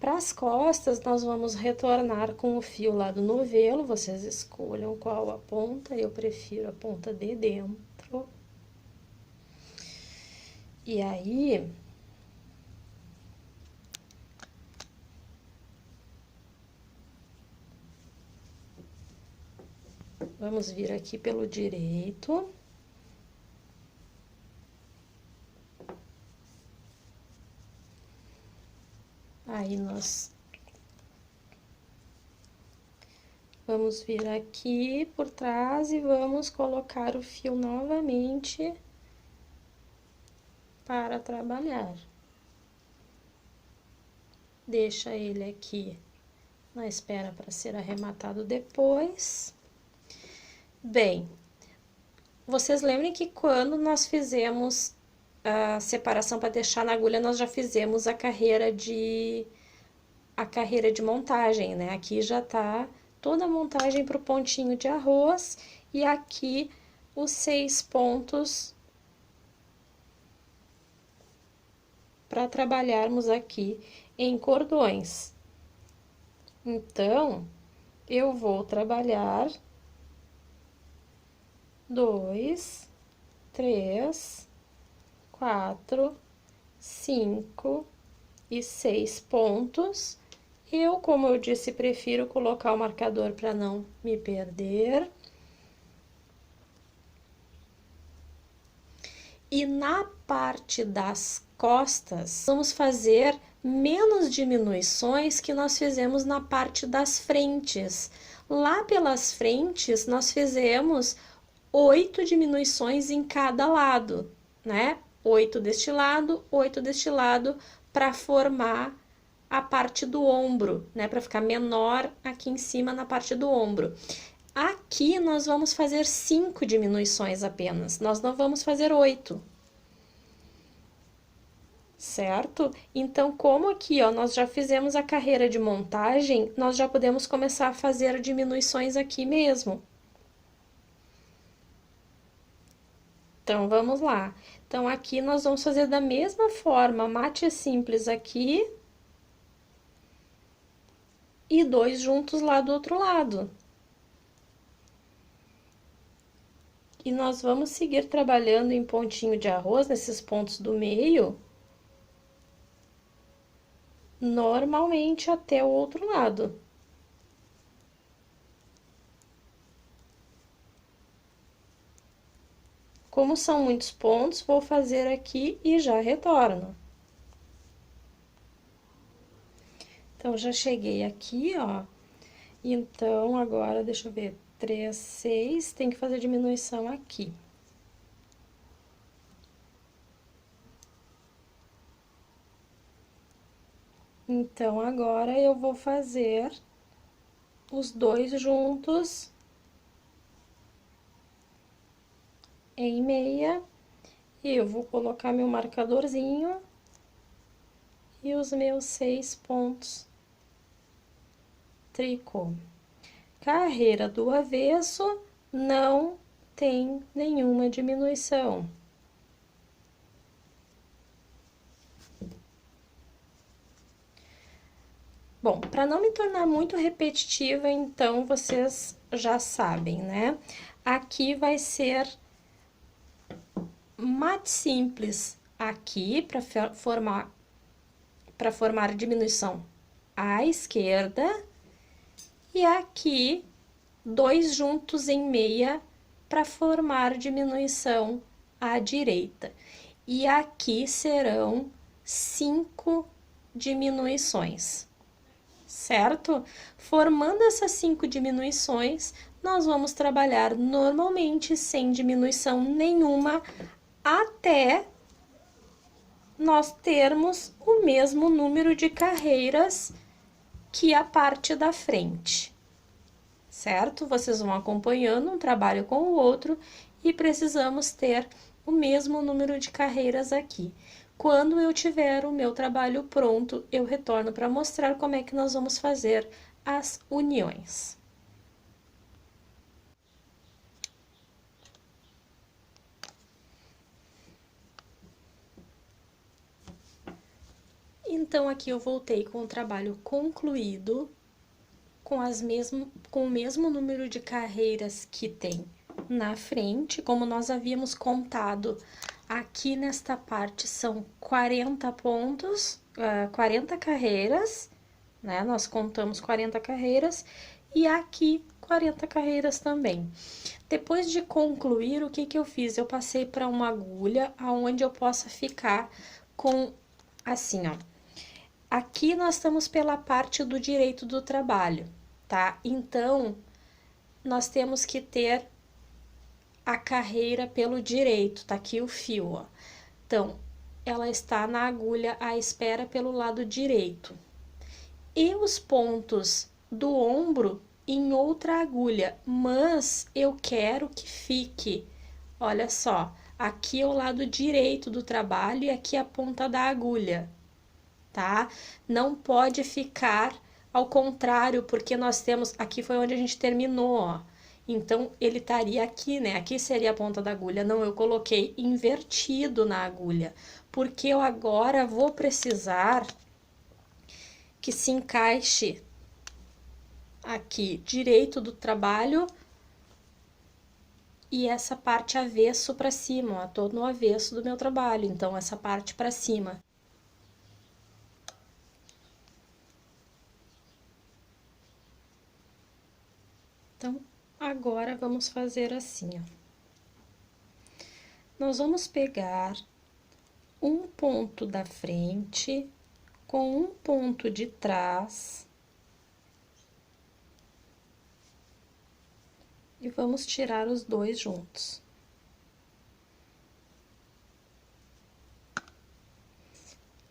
para as costas nós vamos retornar com o fio lá do novelo, vocês escolham qual a ponta, eu prefiro a ponta de dentro. E aí, vamos vir aqui pelo direito. Aí, nós vamos vir aqui por trás e vamos colocar o fio novamente para trabalhar. Deixa ele aqui na espera para ser arrematado depois. Bem, vocês lembrem que quando nós fizemos a separação para deixar na agulha, nós já fizemos a carreira de montagem, né? Aqui já tá toda a montagem pro pontinho de arroz e aqui os 6 pontos para trabalharmos aqui em cordões. Então, eu vou trabalhar 2, 3, 4, 5 e 6 pontos. Eu, como eu disse, prefiro colocar o marcador para não me perder. E na parte das costas, vamos fazer menos diminuições que nós fizemos na parte das frentes. Lá pelas frentes, nós fizemos 8 diminuições em cada lado, né? 8 deste lado, 8 deste lado, para formar a parte do ombro, né? Para ficar menor aqui em cima na parte do ombro. Aqui nós vamos fazer 5 diminuições apenas, nós não vamos fazer 8. Certo? Então, como aqui, ó, nós já fizemos a carreira de montagem, nós já podemos começar a fazer diminuições aqui mesmo. Então, vamos lá. Então, aqui nós vamos fazer da mesma forma, mate simples aqui e 2 juntos lá do outro lado. E nós vamos seguir trabalhando em pontinho de arroz, nesses pontos do meio, normalmente até o outro lado. Como são muitos pontos, vou fazer aqui e já retorno. Então, já cheguei aqui, ó. Então, agora, deixa eu ver, 3, 6, tem que fazer diminuição aqui. Então, agora eu vou fazer os 2 juntos em meia. E eu vou colocar meu marcadorzinho e os meus 6 pontos tricô. Carreira do avesso não tem nenhuma diminuição. Bom, para não me tornar muito repetitiva, então vocês já sabem, né? Aqui vai ser mate simples aqui para formar diminuição à esquerda e aqui 2 juntos em meia para formar diminuição à direita. E aqui serão 5 diminuições, certo? Formando essas 5 diminuições, nós vamos trabalhar normalmente sem diminuição nenhuma até nós termos o mesmo número de carreiras que a parte da frente, certo? Vocês vão acompanhando um trabalho com o outro e precisamos ter o mesmo número de carreiras aqui. Quando eu tiver o meu trabalho pronto, eu retorno para mostrar como é que nós vamos fazer as uniões. Então, aqui eu voltei com o trabalho concluído, com o mesmo número de carreiras que tem na frente, como nós havíamos contado, aqui nesta parte são 40 pontos, 40 carreiras, né? Nós contamos 40 carreiras e aqui 40 carreiras também. Depois de concluir, o que que eu fiz? Eu passei para uma agulha aonde eu possa ficar com assim, ó. Aqui nós estamos pela parte do direito do trabalho, tá? Então, nós temos que ter a carreira pelo direito, tá aqui o fio, ó. Então, ela está na agulha à espera pelo lado direito. E os pontos do ombro em outra agulha, mas eu quero que fique, olha só, aqui é o lado direito do trabalho e aqui a ponta da agulha, tá? Não pode ficar ao contrário, porque nós temos, aqui foi onde a gente terminou, ó. Então, ele estaria aqui, né? Aqui seria a ponta da agulha. Não, eu coloquei invertido na agulha, porque eu agora vou precisar que se encaixe aqui direito do trabalho e essa parte avesso para cima, ó, tô no avesso do meu trabalho, então essa parte para cima. Então, agora vamos fazer assim, ó. nós vamos pegar um ponto da frente com um ponto de trás e vamos tirar os dois juntos.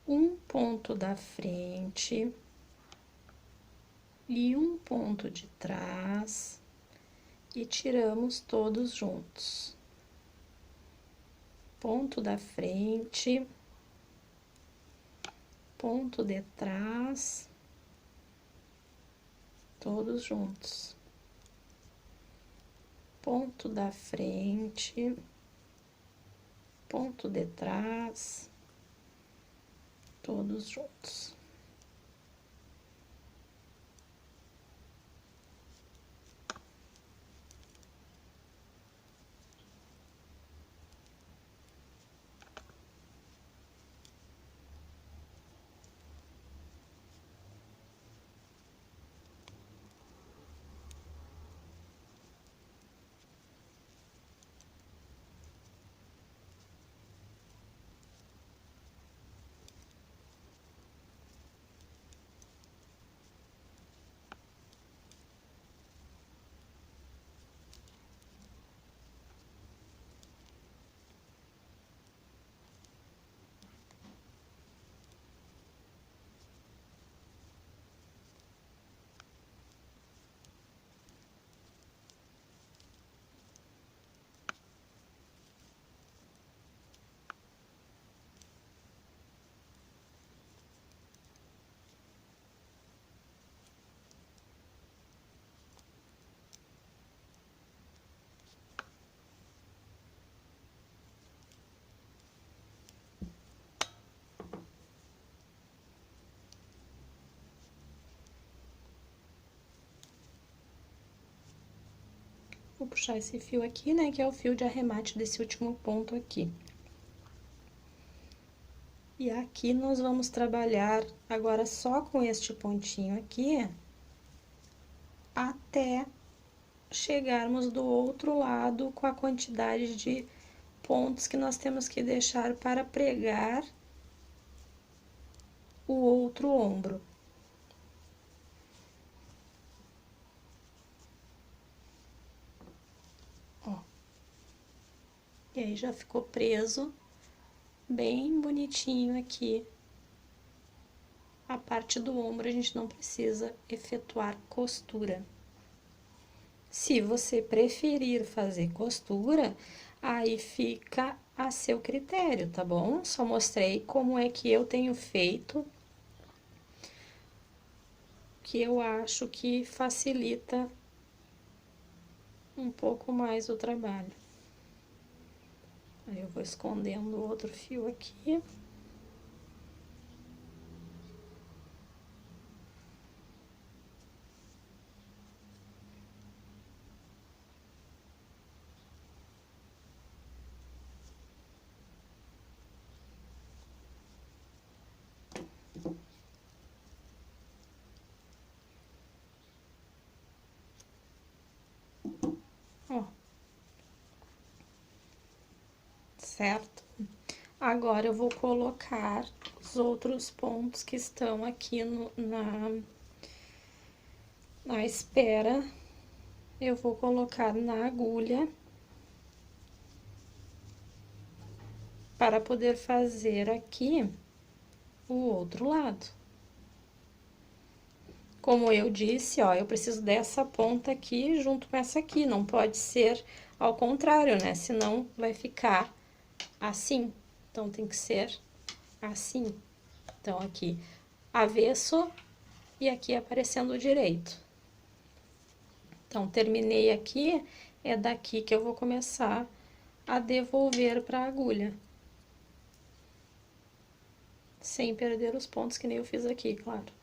Um ponto da frente e um ponto de trás e tiramos todos juntos. Ponto da frente, ponto de trás, todos juntos. Ponto da frente, ponto de trás, todos juntos. Vou puxar esse fio aqui, né, que é o fio de arremate desse último ponto aqui. E aqui nós vamos trabalhar agora só com este pontinho aqui, até chegarmos do outro lado com a quantidade de pontos que nós temos que deixar para pregar o outro ombro. Ó. E aí já ficou preso bem bonitinho aqui. A parte do ombro a gente não precisa efetuar costura. Se você preferir fazer costura, aí fica a seu critério, tá bom? Só mostrei como é que eu tenho feito, que eu acho que facilita um pouco mais o trabalho. Aí eu vou escondendo o outro fio aqui. Ó. Certo? Agora, eu vou colocar os outros pontos que estão aqui na espera. Eu vou colocar na agulha para poder fazer aqui o outro lado. Como eu disse, ó, eu preciso dessa ponta aqui junto com essa aqui, não pode ser ao contrário, né? Senão vai ficar assim. Então, tem que ser assim. Então, aqui, avesso e aqui aparecendo direito. Então, terminei aqui, é daqui que eu vou começar a devolver para a agulha. Sem perder os pontos, que nem eu fiz aqui, claro.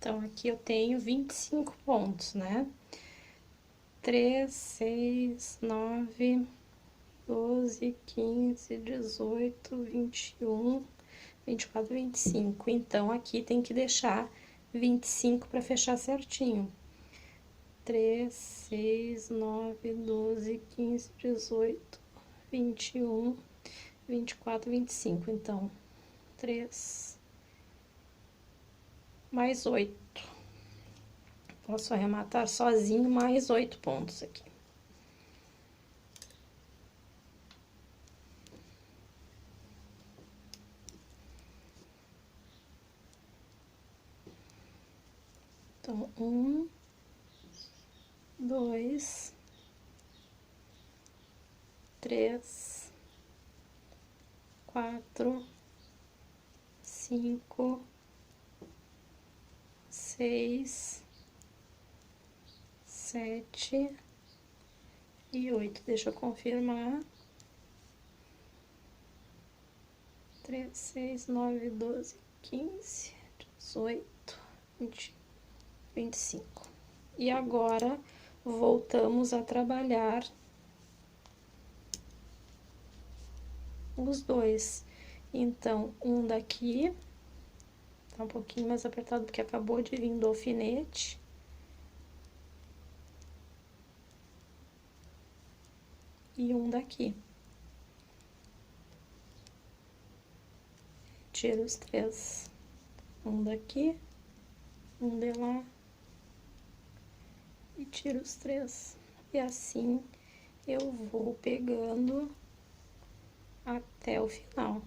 Então, aqui eu tenho 25 pontos, né? 3, 6, 9, 12, 15, 18, 21, 24, 25. Então, aqui tem que deixar 25 para fechar certinho. 3, 6, 9, 12, 15, 18, 21, 24, 25. Então, 3 mais 8. Posso arrematar sozinho mais 8 pontos aqui. Então, 1, 2, 3, 4, 5, 6, 7 e 8. Deixa eu confirmar. 3, 6, 9, 12, 15, 18, 20, 25. E agora, voltamos a trabalhar os dois. Então, um daqui, tá um pouquinho mais apertado porque acabou de vir do alfinete. E um daqui. Tiro os 3. Um daqui, um de lá. E tiro os 3. E assim eu vou pegando até o final.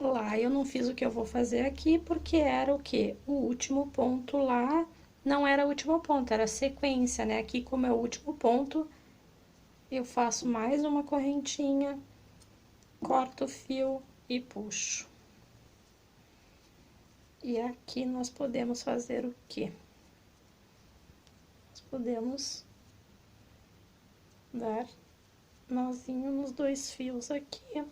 Lá eu não fiz o que eu vou fazer aqui, porque era o quê? O último ponto lá não era o último ponto, era a sequência, né? Aqui, como é o último ponto, eu faço mais uma correntinha, corto o fio e puxo. E aqui nós podemos fazer o quê? Nós podemos dar nozinho nos dois fios aqui,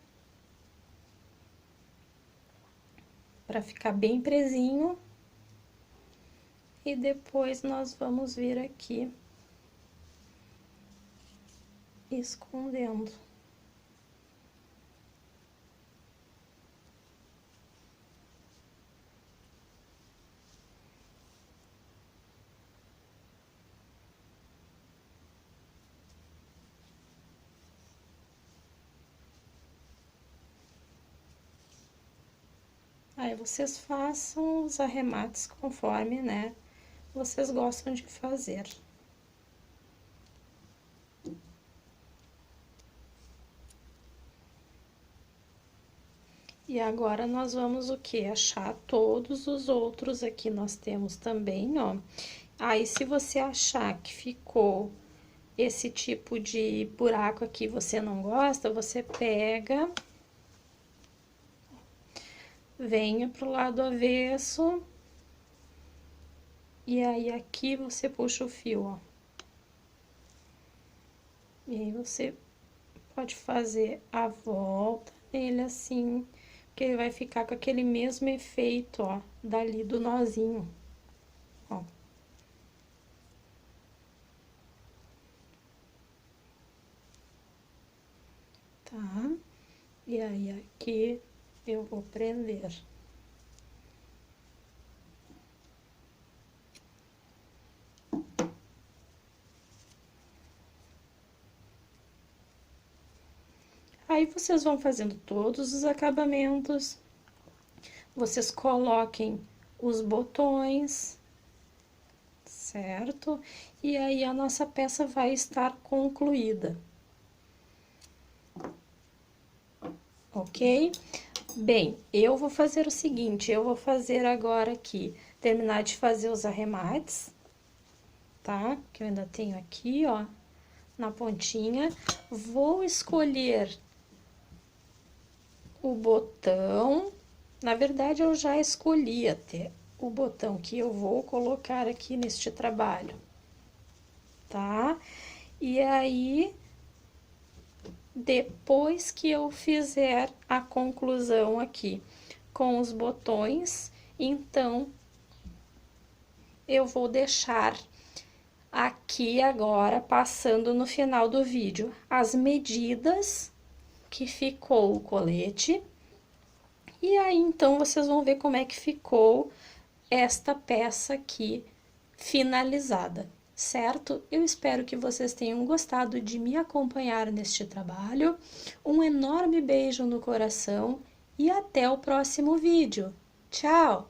para ficar bem presinho. E depois nós vamos vir aqui escondendo. Aí vocês façam os arremates conforme, né, vocês gostam de fazer. E agora nós vamos o quê? Achar todos os outros aqui, nós temos também, ó. Aí, se você achar que ficou esse tipo de buraco aqui, você não gosta, você pega, venha pro lado avesso, e aí aqui você puxa o fio, ó. E aí você pode fazer a volta nele assim, que ele vai ficar com aquele mesmo efeito, ó, dali do nozinho, ó. Tá? E aí, aqui eu vou prender. Aí, vocês vão fazendo todos os acabamentos vocês coloquem os botões, certo? E aí a nossa peça vai estar concluída. Ok? Bem, eu vou fazer o seguinte, eu vou fazer agora aqui, terminar de fazer os arremates, tá? Que eu ainda tenho aqui, ó, na pontinha. Vou escolher o botão, na verdade eu já escolhi até o botão que eu vou colocar aqui neste trabalho, tá? E aí, depois que eu fizer a conclusão aqui com os botões, então eu vou deixar aqui agora, passando no final do vídeo, as medidas que ficou o colete. E aí, então, vocês vão ver como é que ficou esta peça aqui finalizada, certo? Eu espero que vocês tenham gostado de me acompanhar neste trabalho. Um enorme beijo no coração e até o próximo vídeo. Tchau!